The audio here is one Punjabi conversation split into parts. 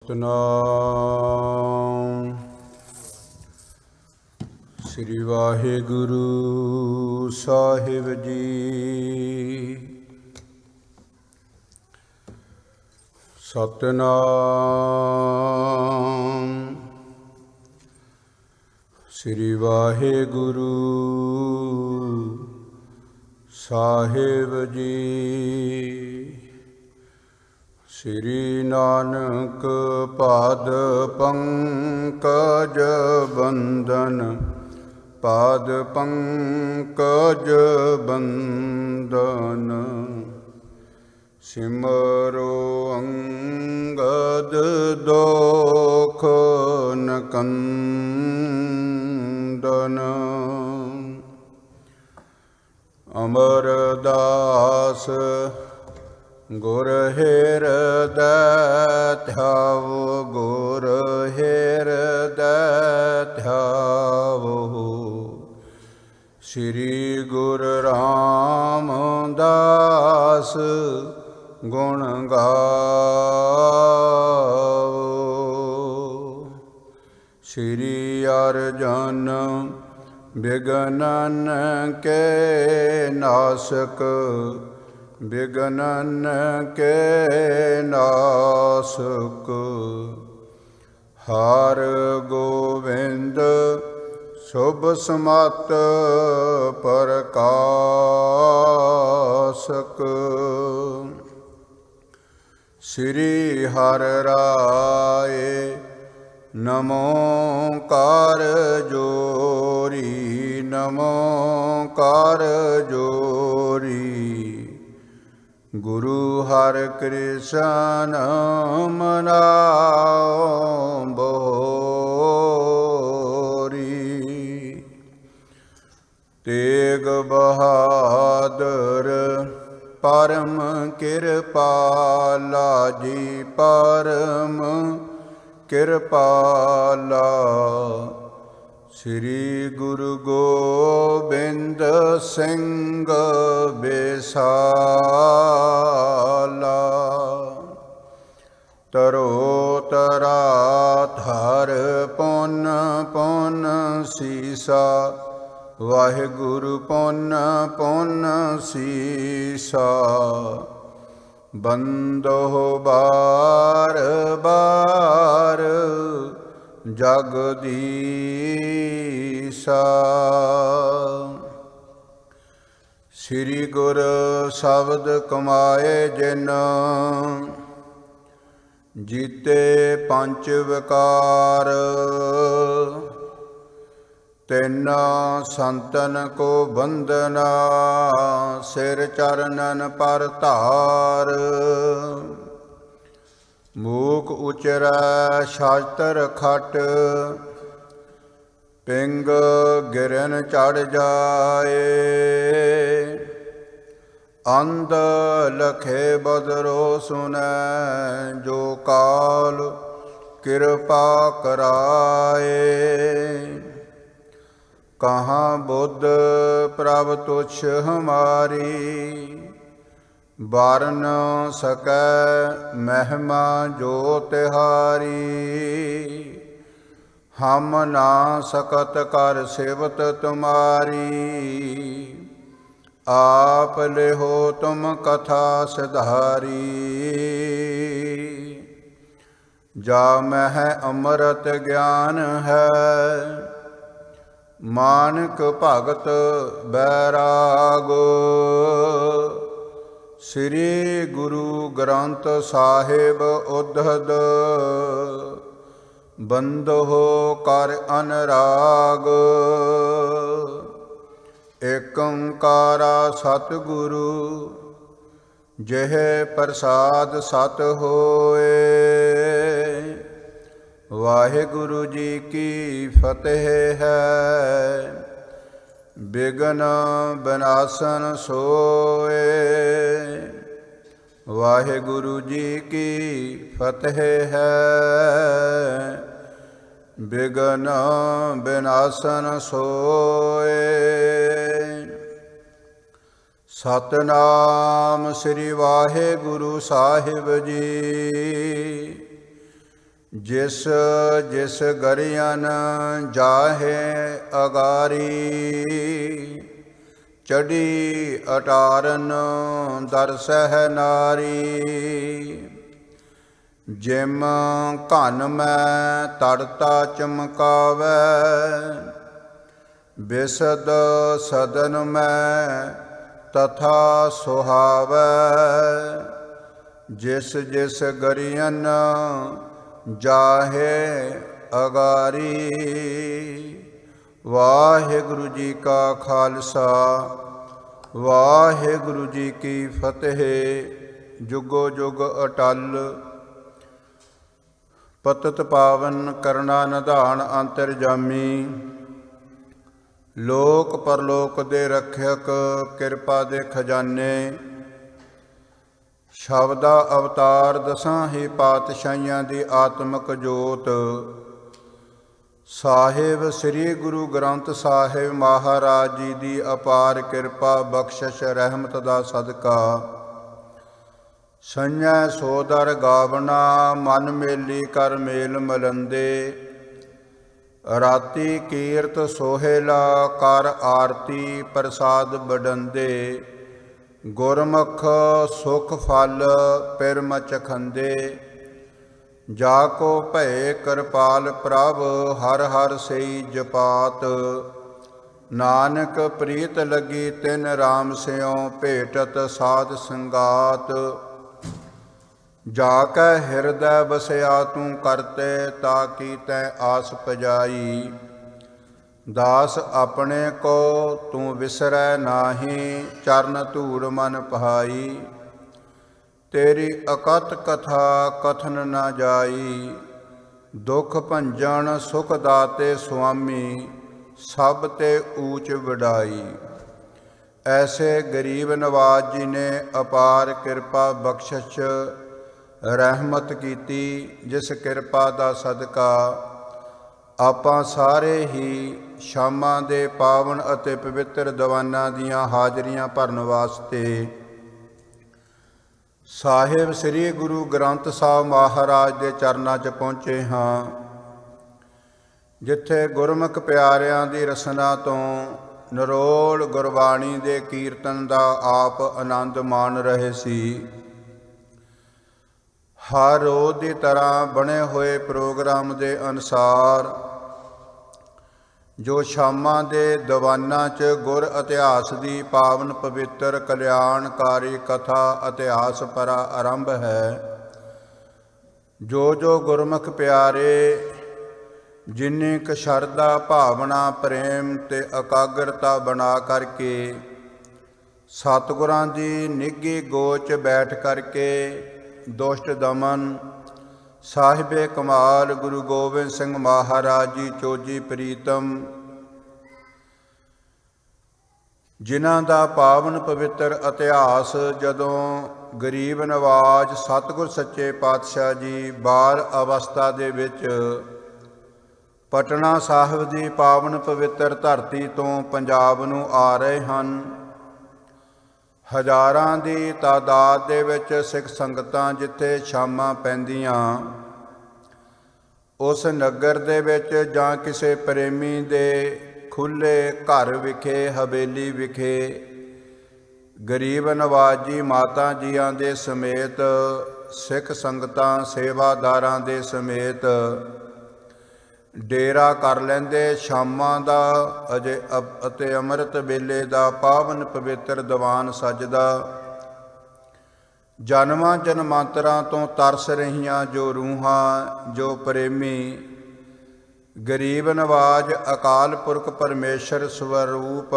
ਸਤਿਨਾਮ ਸ੍ਰੀ ਵਾਹਿਗੁਰੂ ਸਾਹਿਬ ਜੀ। ਸਤਿਨਾਮ ਸ੍ਰੀ ਵਾਹਿਗੁਰੂ ਸਾਹਿਬ ਜੀ। ਸ੍ਰੀ ਨਾਨਕ ਪਾਦ ਪੰਕਜ ਬੰਦਨ, ਪਾਦ ਪੰਕਜ ਬੰਦਨ। ਸਿਮਰੋ ਅੰਗਦ ਦੋਖ ਨਕੰਦਨ। ਅਮਰਦਾਸ ਗੁਰ ਹਿਰਦੈ ਧਿਆਵੋ, ਗੁਰ ਹਿਰਦੈ ਧਿਆਵੋ। ਸ੍ਰੀ ਗੁਰੂ ਰਾਮਦਾਸ ਗੁਣ ਗਾਵੋ। ਸ੍ਰੀ ਅਰਜਨ ਬਿਘਨਨ ਕੇ ਨਾਸਕ, ਬਿਘਨਨ ਕੇ ਨਾਸਕ। ਹਰਿ ਗੋਬਿੰਦ ਸ਼ੁਭ ਸਮਤ ਪ੍ਰਕਾਸ਼ਕ। ਸ੍ਰੀ ਹਰਿ ਰਾਏ ਨਮੋ ਕਰ ਜੋਰੀ, ਨਮੋ ਕਰ ਜੋਰੀ। ਗੁਰੂ ਹਰਿ ਕ੍ਰਿਸ਼ਨ ਮਨਾਉ ਬੋਰੀ। ਤੇਗ ਬਹਾਦਰ ਪਰਮ ਕਿਰਪਾਲਾ ਜੀ, ਪਰਮ ਕਿਰਪਾਲਾ। ਸ੍ਰੀ ਗੁਰੂ ਗੋਬਿੰਦ ਸਿੰਘ ਬੇਸਾਲਾ। ਤਰੋ ਤਰਾ ਧਰ ਪੁੰਨ ਪੁੰਨ ਸੀਸਾ, ਵਾਹਿਗੁਰੂ ਪੁੰਨ ਪੁੰਨ ਸੀਸਾ। ਬੰਦੋ ਬਾਰ ਬਾਰ ਜਗਦੀਸਾ। ਸ੍ਰੀ ਗੁਰ ਸ਼ਬਦ ਕਮਾਏ ਜਿਨ, ਜੀਤੇ ਪੰਚ ਵਿਕਾਰ। ਤਿੰਨ ਸੰਤਨ ਕੋ ਬੰਦਨਾ, ਸਿਰ ਚਰਨਨ ਪਰ ਧਾਰ। ਮੂਕ ਉਚਰੈ ਸ਼ਾਸਤਰ ਖਟ, ਪਿੰਗ ਗਿਰਨ ਚੜ ਜਾਏ। ਅੰਧ ਲਖੇ ਬਦਰੋ ਸੁਨੈ, ਜੋ ਕਾਲ ਕਿਰਪਾ ਕਰਾਏ। ਕਹਾਂ ਬੁੱਧ ਪ੍ਰਭ ਤੁਛ ਹਮਾਰੀ, ਬਾਰ ਨ ਸਕੈ ਮਹਿਮਾ ਜੋ ਤਿਹਾਰੀ। ਹਮ ਨਾ ਸਕਤ ਕਰ ਸਿਵਤ ਤੁਮਾਰੀ, ਆਪ ਲਿਹੋ ਤੁਮ ਕਥਾ ਸਿਧਾਰੀ। ਜਾ ਮਹਿ ਅੰਮ੍ਰਿਤ ਗਿਆਨ ਹੈ, ਮਾਨਕ ਭਗਤ ਬੈਰਾਗ। ਸ੍ਰੀ ਗੁਰੂ ਗ੍ਰੰਥ ਸਾਹਿਬ ਉद्धਤ, ਬੰਦੋ ਕਰ ਅਨਰਾਗ। ਏਕ ਓੰਕਾਰਾ ਸਤਿਗੁਰੂ, ਜਿਹ ਪ੍ਰਸਾਦ ਸਤ ਹੋਏ। ਵਾਹਿਗੁਰੂ ਜੀ ਕੀ ਫਤਿਹ ਹੈ, ਬਿਘਨ ਬਿਨਾਸਨ ਸੋਏ। ਵਾਹਿਗੁਰੂ ਜੀ ਕੀ ਫਤਿਹ ਹੈ, ਬਿਘਨ ਬਿਨਾਸਨ ਸੋਏ। ਸਤਿਨਾਮ। ਸ੍ਰੀ ਵਾਹਿਗੁਰੂ ਸਾਹਿਬ ਜੀ। ਜਿਸ ਜਿਸ ਗਰੀਅਨ ਜਾਹੇ ਅਗਾਰੀ, ਚੜੀ ਅਟਾਰਨ ਦਰਸਹਿ ਨਾਰੀ। ਜਿਮ ਘਨ ਮੈਂ ਤੜਤਾ ਚਮਕਾਵੈ, ਬਿਸਦ ਸਦਨ ਮੈਂ ਤਥਾ ਸੁਹਾਵੈ। ਜਿਸ ਜਿਸ ਗਰੀਅਨ ਜਾਹੇ ਅਗਾਰੀ। ਵਾਹਿਗੁਰੂ ਜੀ ਕਾ ਖਾਲਸਾ, ਵਾਹਿਗੁਰੂ ਜੀ ਕੀ ਫਤਿਹ। ਜੁਗੋ ਜੁਗ ਅਟਲ ਪਤਿਤ ਪਾਵਨ ਕਰਨਾ ਨਿਧਾਨ ਅੰਤਰਜਾਮੀ। ਲੋਕ ਪਰਲੋਕ ਦੇ ਰੱਖਿਅਕ ਕਿਰਪਾ ਦੇ ਖਜ਼ਾਨੇ। ਸ਼ਬਦਾ ਅਵਤਾਰ ਦਸਾਂ ਹੀ ਪਾਤਸ਼ਾਹੀਆਂ ਦੀ ਆਤਮਕ ਜੋਤ। ਸਾਹਿਬ ਸ੍ਰੀ ਗੁਰੂ ਗ੍ਰੰਥ ਸਾਹਿਬ ਮਹਾਰਾਜ ਜੀ ਦੀ ਅਪਾਰ ਕਿਰਪਾ ਬਖਸ਼ਿਸ਼ ਰਹਿਮਤ ਦਾ ਸਦਕਾ। ਸੰਜੈ ਸੋਦਰ ਗਾਵਣਾ ਮਨ ਮੇਲੀ ਕਰ ਮੇਲ ਮਲੰਦੇ। ਰਾਤੀ ਕੀਰਤ ਸੋਹੇਲਾ ਕਰ ਆਰਤੀ ਪ੍ਰਸਾਦ ਬਡੰਦੇ। ਗੁਰਮੁਖ ਸੁਖ ਫਲ ਪਿਰਮ ਚਖੰਦੇ। ਜਾ ਕੋ ਭਏ ਕਿਰਪਾਲ ਪ੍ਰਭ ਹਰ ਹਰ ਸਈ ਜਪਾਤ। ਨਾਨਕ ਪ੍ਰੀਤ ਲੱਗੀ ਤਿਨ ਰਾਮ ਸਿਉ ਭੇਟਤ ਸਾਧ ਸੰਗਾਤ। ਜਾ ਕੈ ਹਿਰਦੈ ਬਸਿਆ ਤੂੰ ਕਰਤੇ ਤਾ ਕੀ ਤੈ ਆਸ ਪਜਾਈ। ਦਾਸ ਆਪਣੇ ਕੋ ਤੂੰ ਵਿਸਰੈ ਨਾਹੀ ਚਰਨ ਧੂੜ ਮਨ ਪਹਾਈ। ਤੇਰੀ ਅਕਤ ਕਥਾ ਕਥਨ ਨਾ ਜਾਈ। ਦੁਖ ਭੰਜਨ ਸੁਖ ਦਾਤੇ ਸੁਆਮੀ ਸਭ ਤੇ ਊਚ ਵਡਾਈ। ਐਸੇ ਗਰੀਬ ਨਵਾਜ ਜੀ ਨੇ ਅਪਾਰ ਕਿਰਪਾ ਬਖਸ਼ਿਸ਼ ਰਹਿਮਤ ਕੀਤੀ, ਜਿਸ ਕਿਰਪਾ ਦਾ ਸਦਕਾ ਆਪਾਂ ਸਾਰੇ ਹੀ ਸ਼ਾਮਾਂ ਦੇ ਪਾਵਨ ਅਤੇ ਪਵਿੱਤਰ ਦੀਵਾਨਾਂ ਦੀਆਂ ਹਾਜ਼ਰੀਆਂ ਭਰਨ ਵਾਸਤੇ ਸਾਹਿਬ ਸ੍ਰੀ ਗੁਰੂ ਗ੍ਰੰਥ ਸਾਹਿਬ ਮਹਾਰਾਜ ਦੇ ਚਰਨਾਂ 'ਚ ਪਹੁੰਚੇ ਹਾਂ, ਜਿੱਥੇ ਗੁਰਮੁਖ ਪਿਆਰਿਆਂ ਦੀ ਰਸਨਾ ਤੋਂ ਨਿਰੋਲ ਗੁਰਬਾਣੀ ਦੇ ਕੀਰਤਨ ਦਾ ਆਪ ਆਨੰਦ ਮਾਣ ਰਹੇ ਸੀ। ਹਰ ਰੋਜ਼ ਦੀ ਤਰ੍ਹਾਂ ਬਣੇ ਹੋਏ ਪ੍ਰੋਗਰਾਮ ਦੇ ਅਨੁਸਾਰ ਜੋ ਸ਼ਾਮਾਂ ਦੇ ਦੀਵਾਨਾਂ 'ਚ ਗੁਰ ਇਤਿਹਾਸ ਦੀ ਪਾਵਨ ਪਵਿੱਤਰ ਕਲਿਆਣਕਾਰੀ ਕਥਾ ਇਤਿਹਾਸ ਪਰਾ ਆਰੰਭ ਹੈ। ਜੋ ਜੋ ਗੁਰਮੁਖ ਪਿਆਰੇ ਜਿੰਨੀ ਕੁ ਸ਼ਰਧਾ ਭਾਵਨਾ ਪ੍ਰੇਮ ਤੇ ਇਕਾਗਰਤਾ ਬਣਾ ਕਰਕੇ ਸਤਿਗੁਰਾਂ ਦੀ ਨਿੱਘੀ ਗੋਚ ਬੈਠ ਕਰਕੇ ਦੁਸ਼ਟ ਦਮਨ ਸਾਹਿਬੇ ਕਮਾਲ ਗੁਰੂ ਗੋਬਿੰਦ ਸਿੰਘ ਮਹਾਰਾਜ ਜੀ ਚੋਜੀ ਪ੍ਰੀਤਮ, ਜਿਨ੍ਹਾਂ ਦਾ ਪਾਵਨ ਪਵਿੱਤਰ ਇਤਿਹਾਸ ਜਦੋਂ ਗਰੀਬ ਨਵਾਜ ਸਤਿਗੁਰ ਸੱਚੇ ਪਾਤਸ਼ਾਹ ਜੀ ਬਾਲ ਅਵਸਥਾ ਦੇ ਵਿੱਚ ਪਟਨਾ ਸਾਹਿਬ ਦੀ ਪਾਵਨ ਪਵਿੱਤਰ ਧਰਤੀ ਤੋਂ ਪੰਜਾਬ ਨੂੰ ਆ ਰਹੇ ਹਨ। ਹਜ਼ਾਰਾਂ ਦੀ ਤਾਦਾਦ ਦੇ ਵਿੱਚ ਸਿੱਖ ਸੰਗਤਾਂ ਜਿੱਥੇ ਸ਼ਾਮਾਂ ਪੈਂਦੀਆਂ, ਉਸ ਨਗਰ ਦੇ ਵਿੱਚ ਜਾਂ ਕਿਸੇ ਪ੍ਰੇਮੀ ਦੇ ਖੁੱਲ੍ਹੇ ਘਰ ਵਿਖੇ ਹਵੇਲੀ ਵਿਖੇ ਗਰੀਬ ਨਵਾਜ ਜੀ ਮਾਤਾ ਜੀਆਂ ਦੇ ਸਮੇਤ ਸਿੱਖ ਸੰਗਤਾਂ ਸੇਵਾਦਾਰਾਂ ਦੇ ਸਮੇਤ ਡੇਰਾ ਕਰ ਲੈਂਦੇ। ਸ਼ਾਮਾਂ ਦਾ ਅਜੇ ਅਤੇ ਅੰਮ੍ਰਿਤ ਵੇਲੇ ਦਾ ਪਾਵਨ ਪਵਿੱਤਰ ਦੀਵਾਨ ਸਜਦਾ। ਜਨਮਾਂ ਜਨਮਾਂਤਰਾਂ ਤੋਂ ਤਰਸ ਰਹੀਆਂ ਜੋ ਰੂਹਾਂ, ਜੋ ਪ੍ਰੇਮੀ ਗਰੀਬ ਨਵਾਜ ਅਕਾਲ ਪੁਰਖ ਪਰਮੇਸ਼ਰ ਸਵਰੂਪ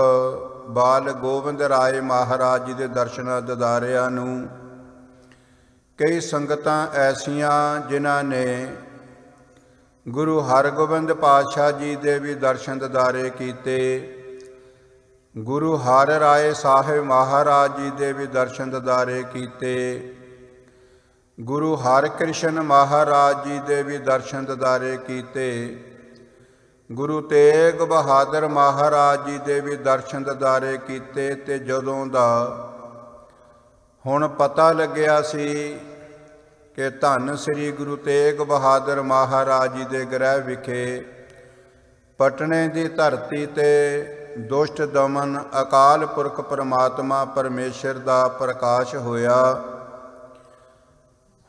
ਬਾਲ ਗੋਬਿੰਦ ਰਾਏ ਮਹਾਰਾਜ ਜੀ ਦੇ ਦਰਸ਼ਨਾਂ ਦਿਦਾਰਿਆਂ ਨੂੰ, ਕਈ ਸੰਗਤਾਂ ਐਸੀਆਂ ਜਿਨ੍ਹਾਂ ਨੇ ਗੁਰੂ ਹਰਗੋਬਿੰਦ ਪਾਤਸ਼ਾਹ ਜੀ ਦੇ ਵੀ ਦਰਸ਼ਨ ਦਿਦਾਰੇ ਕੀਤੇ, ਗੁਰੂ ਹਰ ਰਾਏ ਸਾਹਿਬ ਮਹਾਰਾਜ ਜੀ ਦੇ ਵੀ ਦਰਸ਼ਨ ਦਿਦਾਰੇ ਕੀਤੇ, ਗੁਰੂ ਹਰਕ੍ਰਿਸ਼ਨ ਮਹਾਰਾਜ ਜੀ ਦੇ ਵੀ ਦਰਸ਼ਨ ਦਿਦਾਰੇ ਕੀਤੇ, ਗੁਰੂ ਤੇਗ ਬਹਾਦਰ ਮਹਾਰਾਜ ਜੀ ਦੇ ਵੀ ਦਰਸ਼ਨ ਦਿਦਾਰੇ ਕੀਤੇ। ਤੇ ਜਦੋਂ ਦਾ ਹੁਣ ਪਤਾ ਲੱਗਿਆ ਸੀ ਕਿ ਧੰਨ ਸ੍ਰੀ ਗੁਰੂ ਤੇਗ ਬਹਾਦਰ ਮਹਾਰਾਜ ਜੀ ਦੇ ਗ੍ਰਹਿ ਵਿਖੇ ਪਟਨੇ ਦੀ ਧਰਤੀ ਤੇ ਦੁਸ਼ਟ ਦਮਨ ਅਕਾਲ ਪੁਰਖ ਪਰਮਾਤਮਾ ਪਰਮੇਸ਼ਰ ਦਾ ਪ੍ਰਕਾਸ਼ ਹੋਇਆ।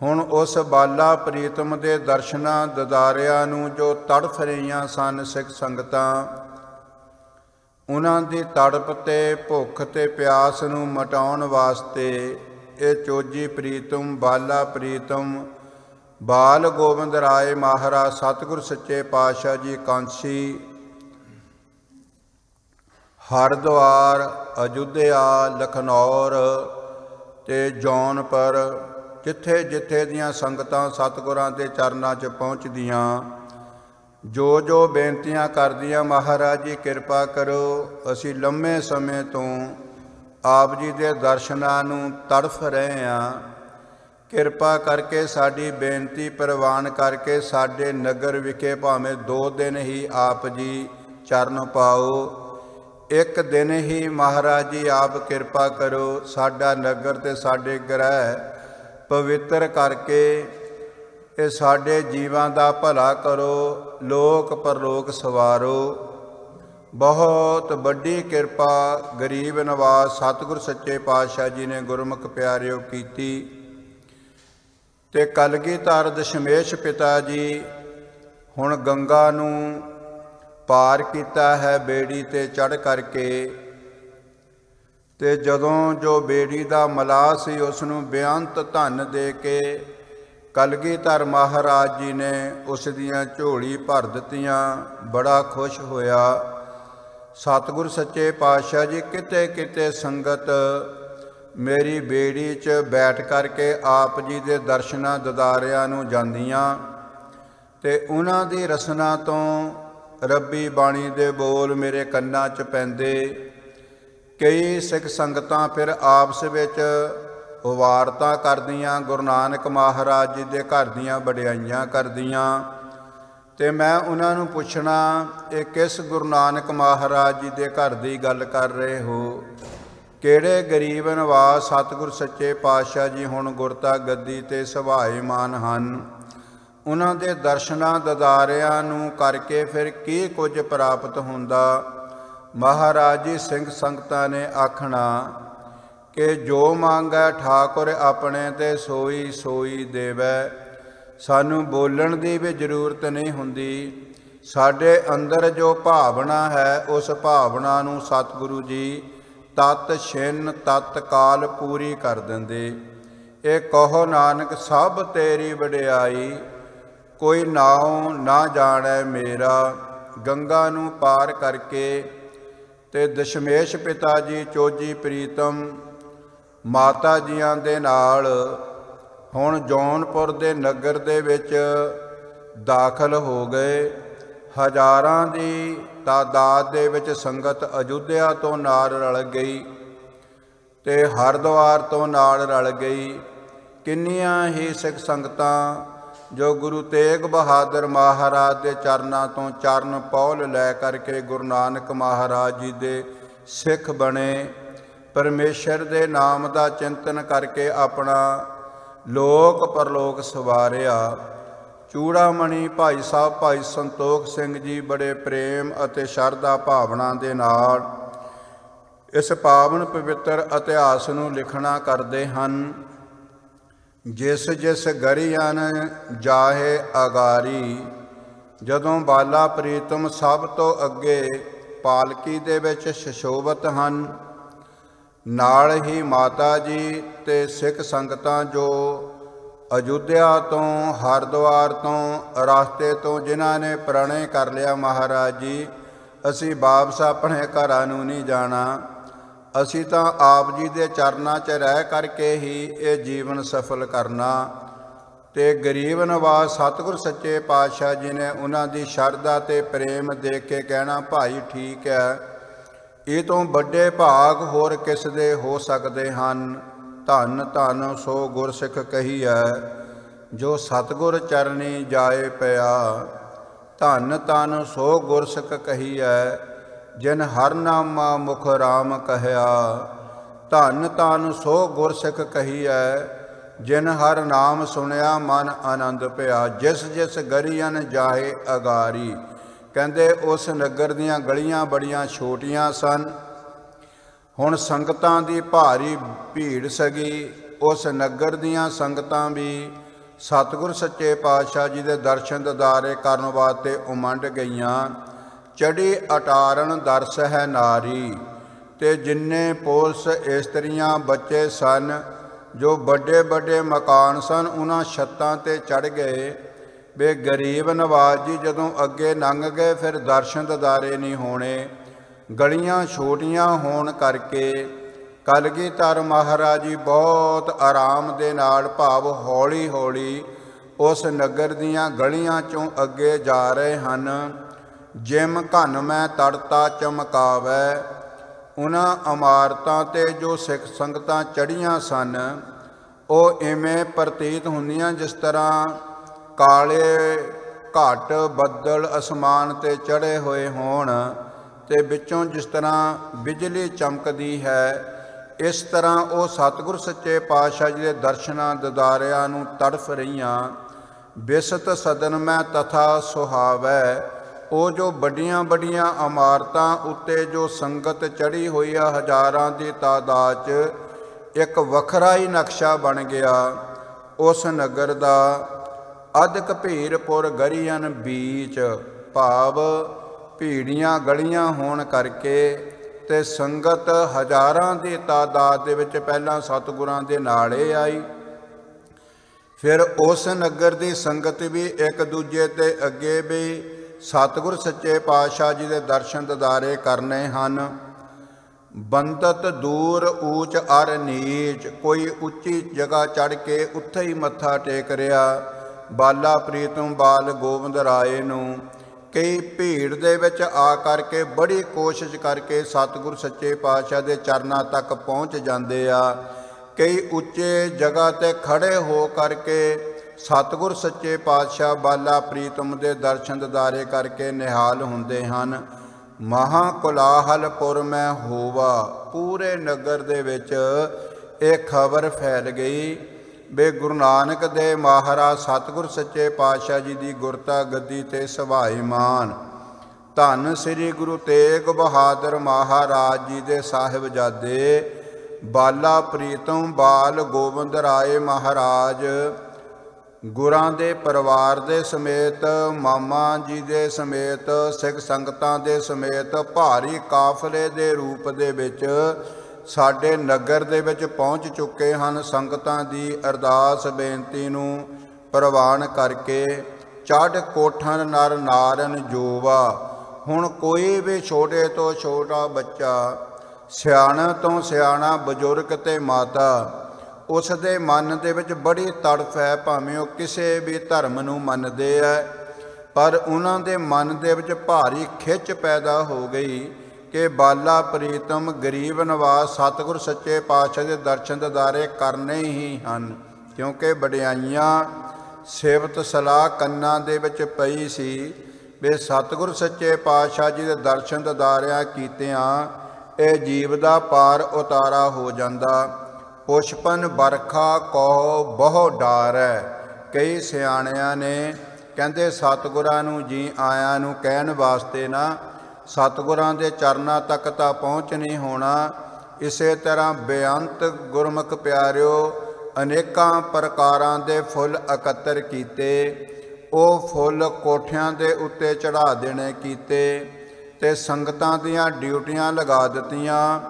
ਹੁਣ ਉਸ ਬਾਲਾ ਪ੍ਰੀਤਮ ਦੇ ਦਰਸ਼ਨਾਂ ਦਿਦਾਰਿਆਂ ਨੂੰ ਜੋ ਤੜਫ ਰਹੀਆਂ ਸਨ ਸਿੱਖ ਸੰਗਤਾਂ, ਉਹਨਾਂ ਦੀ ਤੜਪ ਤੇ ਭੁੱਖ ਤੇ ਪਿਆਸ ਨੂੰ ਮਿਟਾਉਣ ਵਾਸਤੇ ਇਹ ਚੋਜੀ ਪ੍ਰੀਤਮ ਬਾਲਾ ਪ੍ਰੀਤਮ ਬਾਲ ਗੋਬਿੰਦ ਰਾਏ ਮਹਾਰਾਜ ਸਤਿਗੁਰ ਸੱਚੇ ਪਾਤਸ਼ਾਹ ਜੀ ਕਾਂਸੀ ਹਰਿਦੁਆਰ, ਅਯੁੱਧਿਆ, ਲਖਨੌਰ ਤੇ ਜੌਨਪੁਰ, ਜਿੱਥੇ ਜਿੱਥੇ ਦੀਆਂ ਸੰਗਤਾਂ ਸਤਿਗੁਰਾਂ ਦੇ ਚਰਨਾਂ 'ਚ ਪਹੁੰਚਦੀਆਂ, ਜੋ ਜੋ ਬੇਨਤੀਆਂ ਕਰਦੀਆਂ, ਮਹਾਰਾਜ ਜੀ ਕਿਰਪਾ ਕਰੋ, ਅਸੀਂ ਲੰਮੇ ਸਮੇਂ ਤੋਂ ਆਪ ਜੀ ਦੇ ਦਰਸ਼ਨਾਂ ਨੂੰ ਤੜਫ ਰਹੇ ਹਾਂ, ਕਿਰਪਾ ਕਰਕੇ ਸਾਡੀ ਬੇਨਤੀ ਪ੍ਰਵਾਨ ਕਰਕੇ ਸਾਡੇ ਨਗਰ ਵਿਖੇ ਭਾਵੇਂ 2 ਦਿਨ ਹੀ ਆਪ ਜੀ ਚਰਨ ਪਾਓ, 1 ਦਿਨ ਹੀ ਮਹਾਰਾਜ ਜੀ ਆਪ ਕਿਰਪਾ ਕਰੋ, ਸਾਡਾ ਨਗਰ ਤੇ ਸਾਡੇ ਗ੍ਰਹਿ ਪਵਿੱਤਰ ਕਰਕੇ ਇਹ ਸਾਡੇ ਜੀਵਾਂ ਦਾ ਭਲਾ ਕਰੋ, ਲੋਕ ਪਰਲੋਕ ਸਵਾਰੋ। ਬਹੁਤ ਵੱਡੀ ਕਿਰਪਾ ਗਰੀਬ ਨਵਾਜ਼ ਸਤਿਗੁਰ ਸੱਚੇ ਪਾਤਸ਼ਾਹ ਜੀ ਨੇ ਗੁਰਮੁਖ ਪਿਆਰਿਓ ਕੀਤੀ। ਤੇ ਕਲਗੀਧਰ ਦਸ਼ਮੇਸ਼ ਪਿਤਾ ਜੀ ਹੁਣ ਗੰਗਾ ਨੂੰ ਪਾਰ ਕੀਤਾ ਹੈ ਬੇੜੀ ਤੇ ਚੜ੍ਹ ਕਰਕੇ, ਤੇ ਜਦੋਂ ਜੋ ਬੇੜੀ ਦਾ ਮਲਾਹ ਸੀ ਉਸ ਨੂੰ ਬੇਅੰਤ ਧਨ ਦੇ ਕੇ ਕਲਗੀਧਰ ਮਹਾਰਾਜ ਜੀ ਨੇ ਉਸ ਦੀਆਂ ਝੋਲੀ ਭਰ ਦਿੱਤੀਆਂ। ਬੜਾ ਖੁਸ਼ ਹੋਇਆ ਸਤਿਗੁਰ ਸੱਚੇ ਪਾਤਸ਼ਾਹ ਜੀ। ਕਿਤੇ ਕਿਤੇ ਸੰਗਤ ਮੇਰੀ ਬੇੜੀ 'ਚ ਬੈਠ ਕਰਕੇ ਆਪ ਜੀ ਦੇ ਦਰਸ਼ਨਾਂ ਦਿਦਾਰਿਆਂ ਨੂੰ ਜਾਂਦੀਆਂ ਤੇ ਉਹਨਾਂ ਦੀ ਰਸਨਾ ਤੋਂ ਰੱਬੀ ਬਾਣੀ ਦੇ ਬੋਲ ਮੇਰੇ ਕੰਨਾਂ 'ਚ ਪੈਂਦੇ। ਕਈ ਸਿੱਖ ਸੰਗਤਾਂ ਫਿਰ ਆਪਸ ਵਿੱਚ ਵਾਰਤਾ ਕਰਦੀਆਂ, ਗੁਰੂ ਨਾਨਕ ਮਹਾਰਾਜ ਜੀ ਦੇ ਘਰ ਦੀਆਂ ਵਡਿਆਈਆਂ ਕਰਦੀਆਂ, ਤੇ ਮੈਂ ਉਹਨਾਂ ਨੂੰ ਪੁੱਛਣਾ, ਇਹ ਕਿਸ ਗੁਰੂ ਨਾਨਕ ਮਹਾਰਾਜ ਜੀ ਦੇ ਘਰ ਦੀ ਗੱਲ ਕਰ ਰਹੇ ਹੋ? ਕਿਹੜੇ ਗਰੀਬ ਨਵਾਜ਼ ਸਤਿਗੁਰ ਸੱਚੇ ਪਾਤਸ਼ਾਹ ਜੀ ਹੁਣ ਗੁਰਤਾ ਗੱਦੀ ਤੇ ਸੁਭਾਏਮਾਨ ਹਨ? ਉਹਨਾਂ ਦੇ ਦਰਸ਼ਨਾਂ ਦਿਦਾਰਿਆਂ ਨੂੰ ਕਰਕੇ ਫਿਰ ਕੀ ਕੁਝ ਪ੍ਰਾਪਤ ਹੁੰਦਾ? ਮਹਾਰਾਜ ਜੀ ਸਿੰਘ ਸੰਗਤਾਂ ਨੇ ਆਖਣਾ ਕਿ ਜੋ ਮੰਗੈ ਠਾਕੁਰ ਆਪਣੇ ਤੇ ਸੋਈ ਸੋਈ ਦੇਵੈ। ਸਾਨੂੰ ਬੋਲਣ ਦੀ ਵੀ ਜ਼ਰੂਰਤ ਨਹੀਂ ਹੁੰਦੀ, ਸਾਡੇ ਅੰਦਰ ਜੋ ਭਾਵਨਾ ਹੈ ਉਸ ਭਾਵਨਾ ਨੂੰ ਸਤਿਗੁਰੂ ਜੀ ਤਤ ਛਿਨ ਤਤ ਕਾਲ ਪੂਰੀ ਕਰ ਦਿੰਦੇ। ਇਹ ਕਹੋ ਨਾਨਕ ਸਭ ਤੇਰੀ ਵਡਿਆਈ, ਕੋਈ ਨਾਉ ਨਾ ਜਾਣੈ ਮੇਰਾ। ਗੰਗਾ ਨੂੰ ਪਾਰ ਕਰਕੇ ਤੇ ਦਸ਼ਮੇਸ਼ ਪਿਤਾ ਜੀ ਚੋਜੀ ਪ੍ਰੀਤਮ ਮਾਤਾ ਜੀਆਂ ਦੇ ਨਾਲ ਹੁਣ ਜੌਨਪੁਰ ਦੇ ਨਗਰ ਦੇ ਵਿੱਚ ਦਾਖਲ ਹੋ ਗਏ। ਹਜ਼ਾਰਾਂ ਦੀ ਤਾਦਾਦ ਦੇ ਵਿੱਚ ਸੰਗਤ ਅਯੁੱਧਿਆ ਤੋਂ ਨਾਲ ਰਲ ਗਈ ਤੇ ਹਰਿਦੁਆਰ ਤੋਂ ਨਾਲ ਰਲ ਗਈ। ਕਿੰਨੀਆਂ ਹੀ ਸਿੱਖ ਸੰਗਤਾਂ ਜੋ ਗੁਰੂ ਤੇਗ ਬਹਾਦਰ ਮਹਾਰਾਜ ਦੇ ਚਰਨਾਂ ਤੋਂ ਚਰਨ ਪੌਲ ਲੈ ਕਰਕੇ ਗੁਰੂ ਨਾਨਕ ਮਹਾਰਾਜ ਜੀ ਦੇ ਸਿੱਖ ਬਣੇ, ਪਰਮੇਸ਼ਰ ਦੇ ਨਾਮ ਦਾ ਚਿੰਤਨ ਕਰਕੇ ਆਪਣਾ ਲੋਕ ਪਰਲੋਕ ਸਵਾਰਿਆ। ਚੂੜਾਮਣੀ ਭਾਈ ਸਾਹਿਬ ਭਾਈ ਸੰਤੋਖ ਸਿੰਘ ਜੀ ਬੜੇ ਪ੍ਰੇਮ ਅਤੇ ਸ਼ਰਧਾ ਭਾਵਨਾ ਦੇ ਨਾਲ ਇਸ ਪਾਵਨ ਪਵਿੱਤਰ ਇਤਿਹਾਸ ਨੂੰ ਲਿਖਣਾ ਕਰਦੇ ਹਨ। ਜਿਸ ਜਿਸ ਗਰੀਅਨ ਜਾਹੇ ਅਗਾਰੀ, ਜਦੋਂ ਬਾਲਾ ਪ੍ਰੀਤਮ ਸਭ ਤੋਂ ਅੱਗੇ ਪਾਲਕੀ ਦੇ ਵਿੱਚ ਸੁਸ਼ੋਭਿਤ ਹਨ, ਨਾਲ ਹੀ ਮਾਤਾ ਜੀ ਤੇ ਸਿੱਖ ਸੰਗਤਾਂ ਜੋ ਅਯੁੱਧਿਆ ਤੋਂ ਹਰਿਦੁਆਰ ਤੋਂ ਰਸਤੇ ਤੋਂ ਜਿਨ੍ਹਾਂ ਨੇ ਪ੍ਰਣੈ ਕਰ ਲਿਆ, ਮਹਾਰਾਜ ਜੀ ਅਸੀਂ ਵਾਪਸ ਆਪਣੇ ਘਰਾਂ ਨੂੰ ਨਹੀਂ ਜਾਣਾ, ਅਸੀਂ ਤਾਂ ਆਪ ਜੀ ਦੇ ਚਰਨਾਂ 'ਚ ਰਹਿ ਕਰਕੇ ਹੀ ਇਹ ਜੀਵਨ ਸਫਲ ਕਰਨਾ। ਤੇ ਗਰੀਬ ਨਵਾਜ਼ ਸਤਿਗੁਰ ਸੱਚੇ ਪਾਤਸ਼ਾਹ ਜੀ ਨੇ ਉਹਨਾਂ ਦੀ ਸ਼ਰਧਾ ਤੇ ਪ੍ਰੇਮ ਦੇਖ ਕੇ ਕਹਿਣਾ, ਭਾਈ ਠੀਕ ਹੈ, ਇਹ ਤੋਂ ਵੱਡੇ ਭਾਗ ਹੋਰ ਕਿਸ ਦੇ ਹੋ ਸਕਦੇ ਹਨ। ਧੰਨ ਧੰਨ ਸੋ ਗੁਰਸਿੱਖ ਕਹੀਐ, ਜੋ ਸਤਿਗੁਰ ਚਰਨੀ ਜਾਏ ਪਿਆ। ਧੰਨ ਧੰਨ ਸੋ ਗੁਰਸਿੱਖ ਕਹੀਐ, ਜਿਨ ਹਰ ਨਾਮਾ ਮੁਖ ਰਾਮ ਕਹਿਆ। ਧੰਨ ਧੰਨ ਸੋ ਗੁਰਸਿੱਖ ਕਹੀਐ, ਜਿਨ ਹਰ ਨਾਮ ਸੁਣਿਆ ਮਨ ਆਨੰਦ ਭਇਆ। ਜਿਸ ਜਿਸ ਗਰੀਅਨ ਜਾਹੇ ਅਗਾਰੀ। ਕਹਿੰਦੇ ਉਸ ਨਗਰ ਦੀਆਂ ਗਲੀਆਂ ਬੜੀਆਂ ਛੋਟੀਆਂ ਸਨ। ਹੁਣ ਸੰਗਤਾਂ ਦੀ ਭਾਰੀ ਭੀੜ ਸਗੀ। ਉਸ ਨਗਰ ਦੀਆਂ ਸੰਗਤਾਂ ਵੀ ਸਤਿਗੁਰ ਸੱਚੇ ਪਾਤਸ਼ਾਹ ਜੀ ਦੇ ਦਰਸ਼ਨ ਦਿਦਾਰੇ ਕਰਨ ਵਾਸਤੇ ਉਮੰਡ ਗਈਆਂ। ਚੜੀ ਅਟਾਰਨ ਦਰਸ ਹੈ ਨਾਰੀ। ਤੇ ਜਿੰਨੇ ਪੁਲਿਸ ਇਸਤਰੀਆਂ ਬੱਚੇ ਸਨ, ਜੋ ਵੱਡੇ ਵੱਡੇ ਮਕਾਨ ਸਨ, ਉਹਨਾਂ ਛੱਤਾਂ ਤੇ ਚੜ੍ਹ ਗਏ। ਵੇ ਗਰੀਬ ਨਵਾਜ਼ ਜੀ ਜਦੋਂ ਅੱਗੇ ਲੰਘ ਗਏ ਫਿਰ ਦਰਸ਼ਨ ਦਿਦਾਰੇ ਨਹੀਂ ਹੋਣੇ। ਗਲੀਆਂ ਛੋਟੀਆਂ ਹੋਣ ਕਰਕੇ ਕਲਗੀਧਰ ਮਹਾਰਾਜ ਜੀ ਬਹੁਤ ਆਰਾਮ ਦੇ ਨਾਲ, ਭਾਵ ਹੌਲੀ ਹੌਲੀ ਉਸ ਨਗਰ ਦੀਆਂ ਗਲੀਆਂ 'ਚੋਂ ਅੱਗੇ ਜਾ ਰਹੇ ਹਨ। ਜਿਮ ਘਨ ਮੈਂ ਤੜਤਾ ਚਮਕਾਵੈ। ਉਹਨਾਂ ਇਮਾਰਤਾਂ 'ਤੇ ਜੋ ਸਿੱਖ ਸੰਗਤਾਂ ਚੜ੍ਹੀਆਂ ਸਨ, ਉਹ ਇਵੇਂ ਪ੍ਰਤੀਤ ਹੁੰਦੀਆਂ ਜਿਸ ਤਰ੍ਹਾਂ ਕਾਲੇ ਘੱਟ ਬੱਦਲ ਅਸਮਾਨ 'ਤੇ ਚੜ੍ਹੇ ਹੋਏ ਹੋਣ ਅਤੇ ਵਿੱਚੋਂ ਜਿਸ ਤਰ੍ਹਾਂ ਬਿਜਲੀ ਚਮਕਦੀ ਹੈ, ਇਸ ਤਰ੍ਹਾਂ ਉਹ ਸਤਿਗੁਰ ਸੱਚੇ ਪਾਤਸ਼ਾਹ ਜੀ ਦੇ ਦਰਸ਼ਨਾਂ ਦਿਦਾਰਿਆਂ ਨੂੰ ਤੜਫ ਰਹੀਆਂ। ਬਿਸਤ ਸਦਨ ਮੈਂ ਤਥਾ ਸੁਹਾਵੈ। ਉਹ ਜੋ ਵੱਡੀਆਂ ਵੱਡੀਆਂ ਇਮਾਰਤਾਂ ਉੱਤੇ ਜੋ ਸੰਗਤ ਚੜ੍ਹੀ ਹੋਈ ਆ ਹਜ਼ਾਰਾਂ ਦੀ ਤਾਦਾਦ 'ਚ, ਇੱਕ ਵੱਖਰਾ ਹੀ ਨਕਸ਼ਾ ਬਣ ਗਿਆ ਉਸ ਨਗਰ ਦਾ। ਅਧਿਕ ਭੀਰਪੁਰ ਗਰੀਅਨ ਬੀਚ, ਭਾਵ ਭੀੜੀਆਂ ਗਲੀਆਂ ਹੋਣ ਕਰਕੇ ਤੇ ਸੰਗਤ ਹਜ਼ਾਰਾਂ ਦੀ ਤਾਦਾਦ ਦੇ ਵਿੱਚ ਪਹਿਲਾਂ ਸਤਿਗੁਰਾਂ ਦੇ ਨਾਲੇ ਆਈ। ਫਿਰ ਉਸ ਨਗਰ ਦੀ ਸੰਗਤ ਵੀ ਇੱਕ ਦੂਜੇ ਤੇ ਅੱਗੇ ਵੀ ਸਤਿਗੁਰ ਸੱਚੇ ਪਾਤਸ਼ਾਹ ਜੀ ਦੇ ਦਰਸ਼ਨ ਦਿਦਾਰੇ ਕਰਨੇ ਹਨ। ਬੰਦਤ ਦੂਰ ਊਚ ਅਰ ਨੀਚ। ਕੋਈ ਉੱਚੀ ਜਗ੍ਹਾ ਚੜ੍ਹ ਕੇ ਉੱਥੇ ਹੀ ਮੱਥਾ ਟੇਕ ਰਿਹਾ ਬਾਲਾ ਪ੍ਰੀਤਮ ਬਾਲ ਗੋਬਿੰਦ ਰਾਏ ਨੂੰ। ਕਈ ਭੀੜ ਦੇ ਵਿੱਚ ਆ ਕਰਕੇ ਬੜੀ ਕੋਸ਼ਿਸ਼ ਕਰਕੇ ਸਤਿਗੁਰ ਸੱਚੇ ਪਾਤਸ਼ਾਹ ਦੇ ਚਰਨਾਂ ਤੱਕ ਪਹੁੰਚ ਜਾਂਦੇ ਆ। ਕਈ ਉੱਚੇ ਜਗ੍ਹਾ 'ਤੇ ਖੜ੍ਹੇ ਹੋ ਕਰਕੇ ਸਤਿਗੁਰ ਸੱਚੇ ਪਾਤਸ਼ਾਹ ਬਾਲਾ ਪ੍ਰੀਤਮ ਦੇ ਦਰਸ਼ਨ ਦਿਦਾਰੇ ਕਰਕੇ ਨਿਹਾਲ ਹੁੰਦੇ ਹਨ। ਮਹਾਂ ਕੋਲਾਹਲਪੁਰ ਮੈਂ ਹੋਵਾ। ਪੂਰੇ ਨਗਰ ਦੇ ਵਿੱਚ ਇਹ ਖਬਰ ਫੈਲ ਗਈ ਵੀ ਗੁਰੂ ਨਾਨਕ ਦੇਵ ਮਹਾਰਾਜ ਸਤਿਗੁਰ ਸੱਚੇ ਪਾਤਸ਼ਾਹ ਜੀ ਦੀ ਗੁਰਤਾ ਗੱਦੀ 'ਤੇ ਸਭਾਈਮਾਨ ਧੰਨ ਸ੍ਰੀ ਗੁਰੂ ਤੇਗ ਬਹਾਦਰ ਮਹਾਰਾਜ ਜੀ ਦੇ ਸਾਹਿਬਜ਼ਾਦੇ ਬਾਲਾ ਪ੍ਰੀਤਮ ਬਾਲ ਗੋਬਿੰਦ ਰਾਏ ਮਹਾਰਾਜ ਗੁਰਾਂ ਦੇ ਪਰਿਵਾਰ ਦੇ ਸਮੇਤ, ਮਾਮਾ ਜੀ ਦੇ ਸਮੇਤ, ਸਿੱਖ ਸੰਗਤਾਂ ਦੇ ਸਮੇਤ ਭਾਰੀ ਕਾਫਲੇ ਦੇ ਰੂਪ ਦੇ ਵਿੱਚ ਸਾਡੇ ਨਗਰ ਦੇ ਵਿੱਚ ਪਹੁੰਚ ਚੁੱਕੇ ਹਨ। ਸੰਗਤਾਂ ਦੀ ਅਰਦਾਸ ਬੇਨਤੀ ਨੂੰ ਪ੍ਰਵਾਨ ਕਰਕੇ ਚੜ੍ਹ ਕੋਠਨ ਨਰ ਨਾਰਨ ਜੋਵਾ। ਹੁਣ ਕੋਈ ਵੀ ਛੋਟੇ ਤੋਂ ਛੋਟਾ ਬੱਚਾ, ਸਿਆਣਾ ਤੋਂ ਸਿਆਣਾ ਬਜ਼ੁਰਗ ਤੇ ਮਾਤਾ, ਉਸ ਦੇ ਮਨ ਦੇ ਵਿੱਚ ਬੜੀ ਤੜਫ ਹੈ। ਭਾਵੇਂ ਉਹ ਕਿਸੇ ਵੀ ਧਰਮ ਨੂੰ ਮੰਨਦੇ ਹੈ, ਪਰ ਉਹਨਾਂ ਦੇ ਮਨ ਦੇ ਵਿੱਚ ਭਾਰੀ ਖਿੱਚ ਪੈਦਾ ਹੋ ਗਈ ਕਿ ਬਾਲਾ ਪ੍ਰੀਤਮ ਗਰੀਬ ਨਵਾਜ਼ ਸਤਿਗੁਰ ਸੱਚੇ ਪਾਤਸ਼ਾਹ ਦੇ ਦਰਸ਼ਨ ਦਿਦਾਰੇ ਕਰਨੇ ਹੀ ਹਨ। ਕਿਉਂਕਿ ਵਡਿਆਈਆਂ ਸਿਫਤ ਸਲਾਹ ਕੰਨਾਂ ਦੇ ਵਿੱਚ ਪਈ ਸੀ ਵੀ ਸਤਿਗੁਰ ਸੱਚੇ ਪਾਤਸ਼ਾਹ ਜੀ ਦੇ ਦਰਸ਼ਨ ਦਿਦਾਰਿਆਂ ਕੀਤਿਆਂ ਇਹ ਜੀਵ ਦਾ ਪਾਰ ਉਤਾਰਾ ਹੋ ਜਾਂਦਾ। ਪੁਸ਼ਪਨ ਬਰਖਾ ਕਹੋ ਬਹੁ ਡਾਰੈ। ਕਈ ਸਿਆਣਿਆਂ ਨੇ ਕਹਿੰਦੇ ਸਤਿਗੁਰਾਂ ਨੂੰ ਜੀ ਆਇਆਂ ਨੂੰ ਕਹਿਣ ਵਾਸਤੇ ਨਾ ਸਤਿਗੁਰਾਂ ਦੇ ਚਰਨਾਂ ਤੱਕ ਤਾਂ ਪਹੁੰਚ ਨਹੀਂ ਹੋਣਾ। ਇਸੇ ਤਰ੍ਹਾਂ ਬੇਅੰਤ ਗੁਰਮੁਖ ਪਿਆਰਿਓ ਅਨੇਕਾਂ ਪ੍ਰਕਾਰਾਂ ਦੇ ਫੁੱਲ ਇਕੱਤਰ ਕੀਤੇ। ਉਹ ਫੁੱਲ ਕੋਠਿਆਂ ਦੇ ਉੱਤੇ ਚੜ੍ਹਾ ਦੇਣੇ ਕੀਤੇ ਤੇ ਸੰਗਤਾਂ ਦੀਆਂ ਡਿਊਟੀਆਂ ਲਗਾ ਦਿੱਤੀਆਂ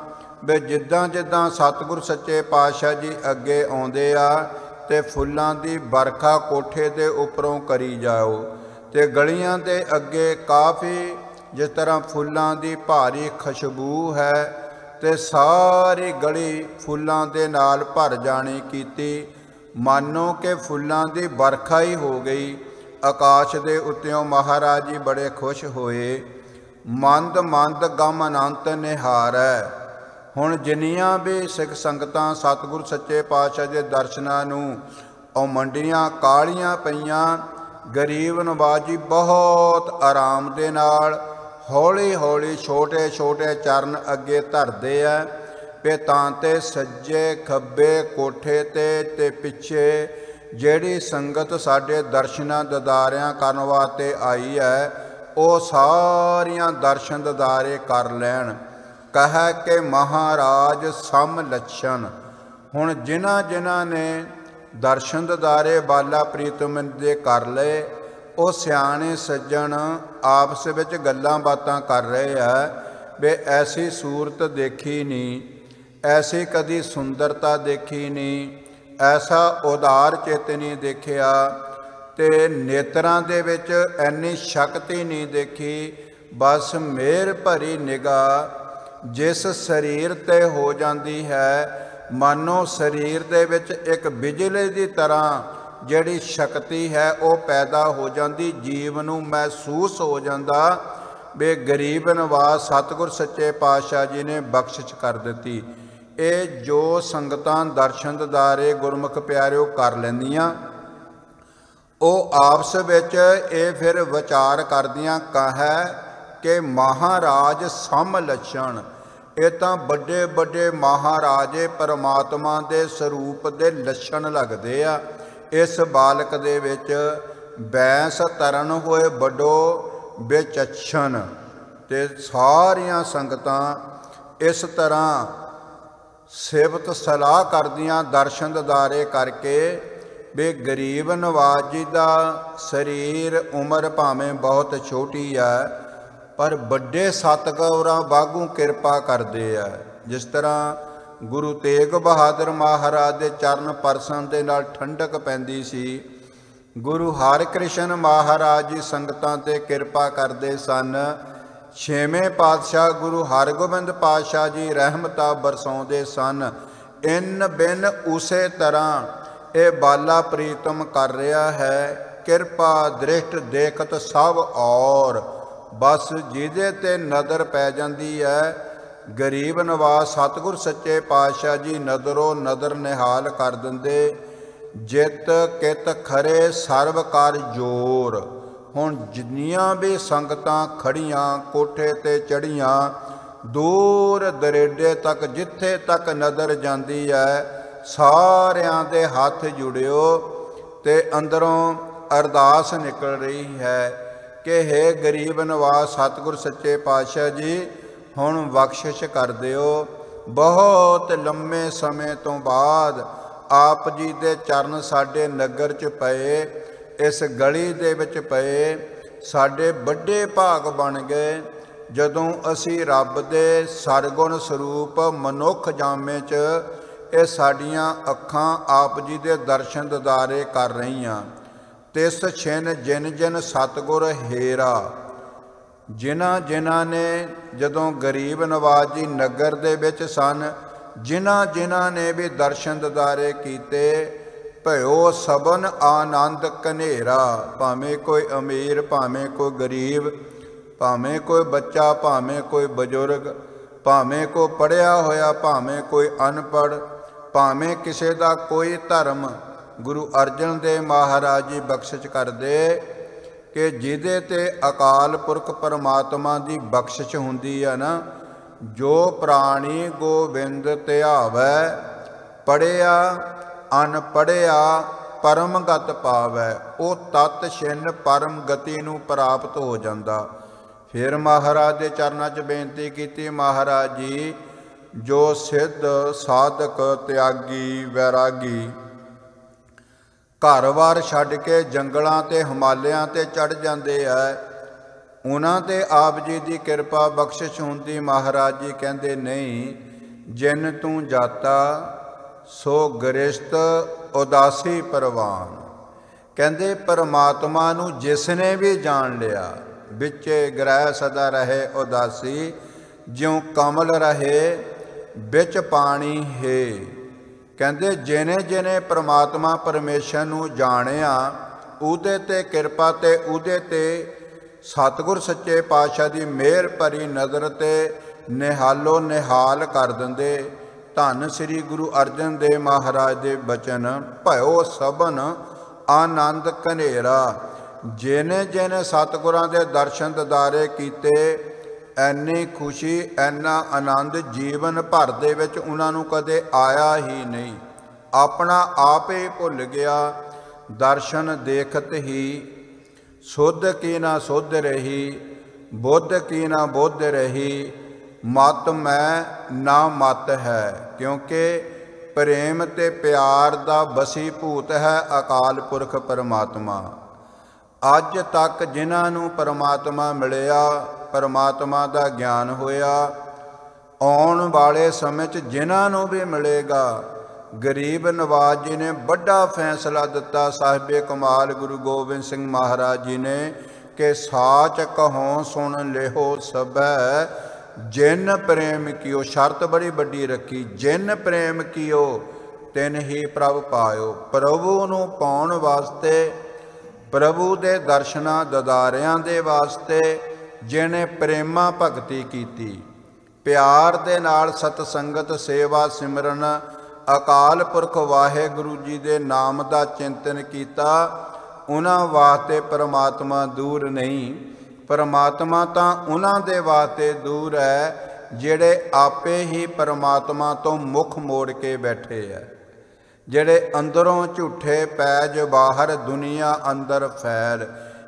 ਵੀ ਜਿੱਦਾਂ ਜਿੱਦਾਂ ਸਤਿਗੁਰ ਸੱਚੇ ਪਾਤਸ਼ਾਹ ਜੀ ਅੱਗੇ ਆਉਂਦੇ ਆ ਤੇ ਫੁੱਲਾਂ ਦੀ ਵਰਖਾ ਕੋਠੇ ਦੇ ਉੱਪਰੋਂ ਕਰੀ ਜਾਓ। ਤੇ ਗਲੀਆਂ ਦੇ ਅੱਗੇ ਕਾਫੀ ਜਿਸ ਤਰ੍ਹਾਂ ਫੁੱਲਾਂ ਦੀ ਭਾਰੀ ਖੁਸ਼ਬੂ ਹੈ ਤੇ ਸਾਰੀ ਗਲੀ ਫੁੱਲਾਂ ਦੇ ਨਾਲ ਭਰ ਜਾਣੀ ਕੀਤੀ। ਮਾਨੋ ਕਿ ਫੁੱਲਾਂ ਦੀ ਵਰਖਾ ਹੀ ਹੋ ਗਈ। ਆਕਾਸ਼ ਦੇ ਉੱਤਿਓਂ ਮਹਾਰਾਜ ਜੀ ਬੜੇ ਖੁਸ਼ ਹੋਏ। ਮੰਦ ਮੰਦ ਗਮ ਅਨੰਤ ਨਿਹਾਰੈ। ਹੁਣ ਜਿੰਨੀਆਂ ਵੀ ਸਿੱਖ ਸੰਗਤਾਂ ਸਤਿਗੁਰ ਸੱਚੇ ਪਾਤਸ਼ਾਹ ਦੇ ਦਰਸ਼ਨਾਂ ਨੂੰ ਔਮੰਡੀਆਂ ਕਾਹਲੀਆਂ ਪਈਆਂ, ਗਰੀਬ ਨਵਾਜ਼ ਜੀ ਬਹੁਤ ਆਰਾਮ ਦੇ ਨਾਲ ਹੌਲੀ ਹੌਲੀ ਛੋਟੇ ਛੋਟੇ ਚਰਨ ਅੱਗੇ ਧਰਦੇ ਆ ਵੇ ਤਾਂ ਤੇ ਸੱਜੇ ਖੱਬੇ ਕੋਠੇ ਤੇ ਪਿੱਛੇ ਜਿਹੜੀ ਸੰਗਤ ਸਾਡੇ ਦਰਸ਼ਨਾਂ ਦਿਦਾਰਿਆਂ ਕਰਨ ਵਾਸਤੇ ਆਈ ਹੈ, ਉਹ ਸਾਰੀਆਂ ਦਰਸ਼ਨ ਦਿਦਾਰੇ ਕਰ ਲੈਣ। ਕਹੈ ਕਿ ਮਹਾਰਾਜ ਸਮ ਲੱਛਣ। ਹੁਣ ਜਿਨ੍ਹਾਂ ਨੇ ਦਰਸ਼ਨ ਦਿਦਾਰੇ ਬਾਲਾ ਪ੍ਰੀਤਮ ਦੇ ਕਰ ਲਏ, ਉਹ ਸਿਆਣੇ ਸੱਜਣ ਆਪਸ ਵਿੱਚ ਗੱਲਾਂ ਬਾਤਾਂ ਕਰ ਰਹੇ ਆ ਵੀ ਐਸੀ ਸੂਰਤ ਦੇਖੀ ਨਹੀਂ, ਐਸੀ ਕਦੀ ਸੁੰਦਰਤਾ ਦੇਖੀ ਨਹੀਂ, ਐਸਾ ਉਦਾਰ ਚਿੱਤ ਨਹੀਂ ਦੇਖਿਆ, ਤੇ ਨੇਤਰਾਂ ਦੇ ਵਿੱਚ ਐਨੀ ਸ਼ਕਤੀ ਨਹੀਂ ਦੇਖੀ। ਬਸ ਮਿਹਰ ਭਰੀ ਨਿਗਾਹ ਜਿਸ ਸਰੀਰ ਤੇ ਹੋ ਜਾਂਦੀ ਹੈ, ਮਾਨੋ ਸਰੀਰ ਦੇ ਵਿੱਚ ਇੱਕ ਬਿਜਲੀ ਦੀ ਤਰ੍ਹਾਂ ਜਿਹੜੀ ਸ਼ਕਤੀ ਹੈ ਉਹ ਪੈਦਾ ਹੋ ਜਾਂਦੀ। ਜੀਵ ਨੂੰ ਮਹਿਸੂਸ ਹੋ ਜਾਂਦਾ ਵੀ ਗਰੀਬ ਨਵਾਜ਼ ਸਤਿਗੁਰ ਸੱਚੇ ਪਾਤਸ਼ਾਹ ਜੀ ਨੇ ਬਖਸ਼ਿਸ਼ ਕਰ ਦਿੱਤੀ। ਇਹ ਜੋ ਸੰਗਤਾਂ ਦਰਸ਼ਨ ਦਿਦਾਰੇ ਗੁਰਮੁਖ ਪਿਆਰਿਓ ਕਰ ਲੈਂਦੀਆਂ, ਉਹ ਆਪਸ ਵਿੱਚ ਇਹ ਫਿਰ ਵਿਚਾਰ ਕਰਦੀਆਂ ਕਹੈ ਕਿ ਮਹਾਰਾਜ ਸਮ ਲੱਛਣ। ਇਹ ਤਾਂ ਵੱਡੇ ਵੱਡੇ ਮਹਾਰਾਜੇ ਪਰਮਾਤਮਾ ਦੇ ਸਰੂਪ ਦੇ ਲੱਛਣ ਲੱਗਦੇ ਆ। ਇਸ ਬਾਲਕ ਦੇ ਵਿੱਚ ਬੈਂਸ ਤਰਨ ਹੋਏ ਵੱਡੋ ਵਿਚਛਣ। ਤੇ ਸਾਰੀਆਂ ਸੰਗਤਾਂ ਇਸ ਤਰ੍ਹਾਂ ਸਿਫਤ ਸਲਾਹ ਕਰਦੀਆਂ ਦਰਸ਼ਨ ਦਿਦਾਰੇ ਕਰਕੇ ਵੀ ਗਰੀਬ ਨਵਾਜ਼ ਜੀ ਦਾ ਸਰੀਰ ਉਮਰ ਭਾਵੇਂ ਬਹੁਤ ਛੋਟੀ ਹੈ, ਪਰ ਵੱਡੇ ਸਤਿਗੁਰਾਂ ਵਾਂਗੂ ਕਿਰਪਾ ਕਰਦੇ ਆ। ਜਿਸ ਤਰ੍ਹਾਂ ਗੁਰੂ ਤੇਗ ਬਹਾਦਰ ਮਹਾਰਾਜ ਦੇ ਚਰਨ ਪਰਸਨ ਦੇ ਨਾਲ ਠੰਡਕ ਪੈਂਦੀ ਸੀ, ਗੁਰੂ ਹਰਿਕ੍ਰਿਸ਼ਨ ਮਹਾਰਾਜ ਜੀ ਸੰਗਤਾਂ 'ਤੇ ਕਿਰਪਾ ਕਰਦੇ ਸਨ। ਛੇਵੇਂ ਪਾਤਸ਼ਾਹ ਗੁਰੂ ਹਰਗੋਬਿੰਦ ਪਾਤਸ਼ਾਹ ਜੀ ਰਹਿਮਤਾਂ ਬਰਸਾਉਂਦੇ ਸਨ। ਇਨ ਬਿਨ ਉਸੇ ਤਰ੍ਹਾਂ ਇਹ ਬਾਲਾ ਪ੍ਰੀਤਮ ਕਰ ਰਿਹਾ ਹੈ। ਕਿਰਪਾ ਦ੍ਰਿਸ਼ਟ ਦੇਖਤ ਸਭ ਔਰ, ਬਸ ਜਿਹਦੇ ਤੇ ਨਜ਼ਰ ਪੈ ਜਾਂਦੀ ਹੈ ਗਰੀਬ ਨਵਾਜ਼ ਸਤਿਗੁਰ ਸੱਚੇ ਪਾਤਸ਼ਾਹ ਜੀ ਨਜ਼ਰੋਂ ਨਜ਼ਰ ਨਿਹਾਲ ਕਰ ਦਿੰਦੇ। ਜਿਤ ਕਿਤ ਖਰੇ ਸਰਬ ਕਰ ਜੋਰ। ਹੁਣ ਜਿੰਨੀਆਂ ਵੀ ਸੰਗਤਾਂ ਖੜੀਆਂ ਕੋਠੇ ਤੇ ਚੜੀਆਂ, ਦੂਰ ਦਰੇਡੇ ਤੱਕ ਜਿੱਥੇ ਤੱਕ ਨਜ਼ਰ ਜਾਂਦੀ ਹੈ, ਸਾਰਿਆਂ ਦੇ ਹੱਥ ਜੁੜਿਓ ਤੇ ਅੰਦਰੋਂ ਅਰਦਾਸ ਨਿਕਲ ਰਹੀ ਹੈ ਕਿ ਹੇ ਗਰੀਬ ਨਵਾਜ਼ ਸਤਿਗੁਰ ਸੱਚੇ ਪਾਤਸ਼ਾਹ ਜੀ ਹੁਣ ਬਖਸ਼ਿਸ਼ ਕਰ ਦਿਓ। ਬਹੁਤ ਲੰਮੇ ਸਮੇਂ ਤੋਂ ਬਾਅਦ ਆਪ ਜੀ ਦੇ ਚਰਨ ਸਾਡੇ ਨਗਰ 'ਚ ਪਏ, ਇਸ ਗਲੀ ਦੇ ਵਿੱਚ ਪਏ। ਸਾਡੇ ਵੱਡੇ ਭਾਗ ਬਣ ਗਏ ਜਦੋਂ ਅਸੀਂ ਰੱਬ ਦੇ ਸਰਗੁਣ ਸਰੂਪ ਮਨੁੱਖ ਜਾਮੇ 'ਚ ਇਹ ਸਾਡੀਆਂ ਅੱਖਾਂ ਆਪ ਜੀ ਦੇ ਦਰਸ਼ਨ ਦਿਦਾਰੇ ਕਰ ਰਹੀਆਂ। ਤਿਸ ਛਿਨ ਜਿਨ ਜਿਨ ਸਤਿਗੁਰ ਹੇਰਾ। ਜਿਨ੍ਹਾਂ ਨੇ ਜਦੋਂ ਗਰੀਬ ਨਵਾਜ਼ ਜੀ ਨਗਰ ਦੇ ਵਿੱਚ ਸਨ, ਜਿਨ੍ਹਾਂ ਨੇ ਵੀ ਦਰਸ਼ਨ ਦਿਦਾਰੇ ਕੀਤੇ, ਭਇਓ ਸਭਨ ਆਨੰਦ ਘਨੇਰਾ। ਭਾਵੇਂ ਕੋਈ ਅਮੀਰ, ਭਾਵੇਂ ਕੋਈ ਗਰੀਬ, ਭਾਵੇਂ ਕੋਈ ਬੱਚਾ, ਭਾਵੇਂ ਕੋਈ ਬਜ਼ੁਰਗ, ਭਾਵੇਂ ਕੋਈ ਪੜ੍ਹਿਆ ਹੋਇਆ, ਭਾਵੇਂ ਕੋਈ ਅਨਪੜ੍ਹ, ਭਾਵੇਂ ਕਿਸੇ ਦਾ ਕੋਈ ਧਰਮ, ਗੁਰੂ ਅਰਜਨ ਦੇਵ ਮਹਾਰਾਜ ਜੀ ਬਖਸ਼ਿਸ਼ ਕਰਦੇ ਕਿ ਜਿਹਦੇ ਤੇ ਅਕਾਲ ਪੁਰਖ ਪਰਮਾਤਮਾ ਦੀ ਬਖਸ਼ਿਸ਼ ਹੁੰਦੀ ਹੈ ਨਾ। ਜੋ ਪ੍ਰਾਣੀ ਗੋਬਿੰਦ ਧਿਆਵੈ, ਪੜ੍ਹਿਆ ਅਨਪੜ੍ਹਿਆ ਪਰਮਗਤ ਪਾਵੈ। ਉਹ ਤਤ ਛਿਨ ਪਰਮ ਗਤੀ ਨੂੰ ਪ੍ਰਾਪਤ ਹੋ ਜਾਂਦਾ। ਫਿਰ ਮਹਾਰਾਜ ਦੇ ਚਰਨਾਂ 'ਚ ਬੇਨਤੀ ਕੀਤੀ, ਮਹਾਰਾਜ ਜੀ ਜੋ ਸਿੱਧ ਸਾਧਕ ਤਿਆਗੀ ਵੈਰਾਗੀ ਘਰ-ਬਾਰ ਛੱਡ ਕੇ ਜੰਗਲਾਂ ਤੇ ਹਿਮਾਲਿਆਂ ਤੇ ਚੜ੍ਹ ਜਾਂਦੇ ਹੈ, ਉਹਨਾਂ ਤੇ ਆਪ ਜੀ ਦੀ ਕਿਰਪਾ ਬਖਸ਼ਿਸ਼ ਹੁੰਦੀ। ਮਹਾਰਾਜ ਜੀ ਕਹਿੰਦੇ ਨਹੀਂ, ਜਿਨ ਤੂੰ ਜਾਤਾ ਸੋ ਗ੍ਰਸਤ ਉਦਾਸੀ ਪ੍ਰਵਾਨ। ਕਹਿੰਦੇ ਪਰਮਾਤਮਾ ਨੂੰ ਜਿਸ ਨੇ ਵੀ ਜਾਣ ਲਿਆ, ਵਿੱਚੇ ਗ੍ਰਹਿ ਸਦਾ ਰਹੇ ਉਦਾਸੀ, ਜਿਉ ਕਮਲ ਰਹੇ ਵਿੱਚ ਪਾਣੀ ਹੈ। ਕਹਿੰਦੇ ਜਿਹਨੇ ਪਰਮਾਤਮਾ ਪਰਮੇਸ਼ਰ ਨੂੰ ਜਾਣਿਆ, ਉਹਦੇ ਤੇ ਕਿਰਪਾ ਤੇ ਉਹਦੇ ਤੇ ਸਤਿਗੁਰ ਸੱਚੇ ਪਾਤਸ਼ਾਹ ਦੀ ਮਿਹਰ ਭਰੀ ਨਜ਼ਰ ਤੇ ਨਿਹਾਲੋ ਨਿਹਾਲ ਕਰ ਦਿੰਦੇ। ਧੰਨ ਸ੍ਰੀ ਗੁਰੂ ਅਰਜਨ ਦੇਵ ਮਹਾਰਾਜ ਦੇ ਬਚਨ, ਭਇਓ ਸਭਨ ਆਨੰਦ ਘਨੇਰਾ। ਜਿਹਨੇ ਸਤਿਗੁਰਾਂ ਦੇ ਦਰਸ਼ਨ ਦਿਦਾਰੇ ਕੀਤੇ, ਐਨੀ ਖੁਸ਼ੀ, ਐਨਾ ਆਨੰਦ ਜੀਵਨ ਭਰ ਦੇ ਵਿੱਚ ਉਹਨਾਂ ਨੂੰ ਕਦੇ ਆਇਆ ਹੀ ਨਹੀਂ। ਆਪਣਾ ਆਪ ਹੀ ਭੁੱਲ ਗਿਆ। ਦਰਸ਼ਨ ਦੇਖਤ ਹੀ ਸੁਧ ਕੀ ਨਾ ਸੁਧ ਰਹੀ, ਬੁੱਧ ਕੀ ਨਾ ਬੁੱਧ ਰਹੀ, ਮਤ ਮੈਂ ਨਾ ਮਤ ਹੈ। ਕਿਉਂਕਿ ਪ੍ਰੇਮ ਤੇ ਪਿਆਰ ਦਾ ਬਸੀ ਭੂਤ ਹੈ ਅਕਾਲ ਪੁਰਖ ਪਰਮਾਤਮਾ। ਅੱਜ ਤੱਕ ਜਿਨ੍ਹਾਂ ਨੂੰ ਪਰਮਾਤਮਾ ਮਿਲਿਆ, ਪਰਮਾਤਮਾ ਦਾ ਗਿਆਨ ਹੋਇਆ, ਆਉਣ ਵਾਲੇ ਸਮੇਂ 'ਚ ਜਿਨ੍ਹਾਂ ਨੂੰ ਵੀ ਮਿਲੇਗਾ, ਗਰੀਬ ਨਵਾਜ਼ ਜੀ ਨੇ ਵੱਡਾ ਫੈਸਲਾ ਦਿੱਤਾ, ਸਾਹਿਬੇ ਕਮਾਲ ਗੁਰੂ ਗੋਬਿੰਦ ਸਿੰਘ ਮਹਾਰਾਜ ਜੀ ਨੇ, ਕਿ ਸਾਚ ਕਹੋਂ ਸੁਣ ਲਿਓ ਸਭੈ, ਜਿਨ ਪ੍ਰੇਮ ਕੀਓ। ਸ਼ਰਤ ਬੜੀ ਵੱਡੀ ਰੱਖੀ, ਜਿਨ ਪ੍ਰੇਮ ਕੀਓ ਤਿਨ ਹੀ ਪ੍ਰਭ ਪਾਇਓ। ਪ੍ਰਭੂ ਨੂੰ ਪਾਉਣ ਵਾਸਤੇ, ਪ੍ਰਭੂ ਦੇ ਦਰਸ਼ਨਾਂ ਦਦਾਰਿਆਂ ਦੇ ਵਾਸਤੇ ਜਿਹਨੇ ਪ੍ਰੇਮਾ ਭਗਤੀ ਕੀਤੀ, ਪਿਆਰ ਦੇ ਨਾਲ ਸਤਸੰਗਤ ਸੇਵਾ ਸਿਮਰਨ, ਅਕਾਲ ਪੁਰਖ ਵਾਹਿਗੁਰੂ ਜੀ ਦੇ ਨਾਮ ਦਾ ਚਿੰਤਨ ਕੀਤਾ, ਉਹਨਾਂ ਵਾਸਤੇ ਪਰਮਾਤਮਾ ਦੂਰ ਨਹੀਂ। ਪਰਮਾਤਮਾ ਤਾਂ ਉਹਨਾਂ ਦੇ ਵਾਸਤੇ ਦੂਰ ਹੈ ਜਿਹੜੇ ਆਪੇ ਹੀ ਪਰਮਾਤਮਾ ਤੋਂ ਮੁਖ ਮੋੜ ਕੇ ਬੈਠੇ ਹੈ, ਜਿਹੜੇ ਅੰਦਰੋਂ ਝੂਠੇ ਪੈਜ ਬਾਹਰ ਦੁਨੀਆ ਅੰਦਰ ਫੈਲ,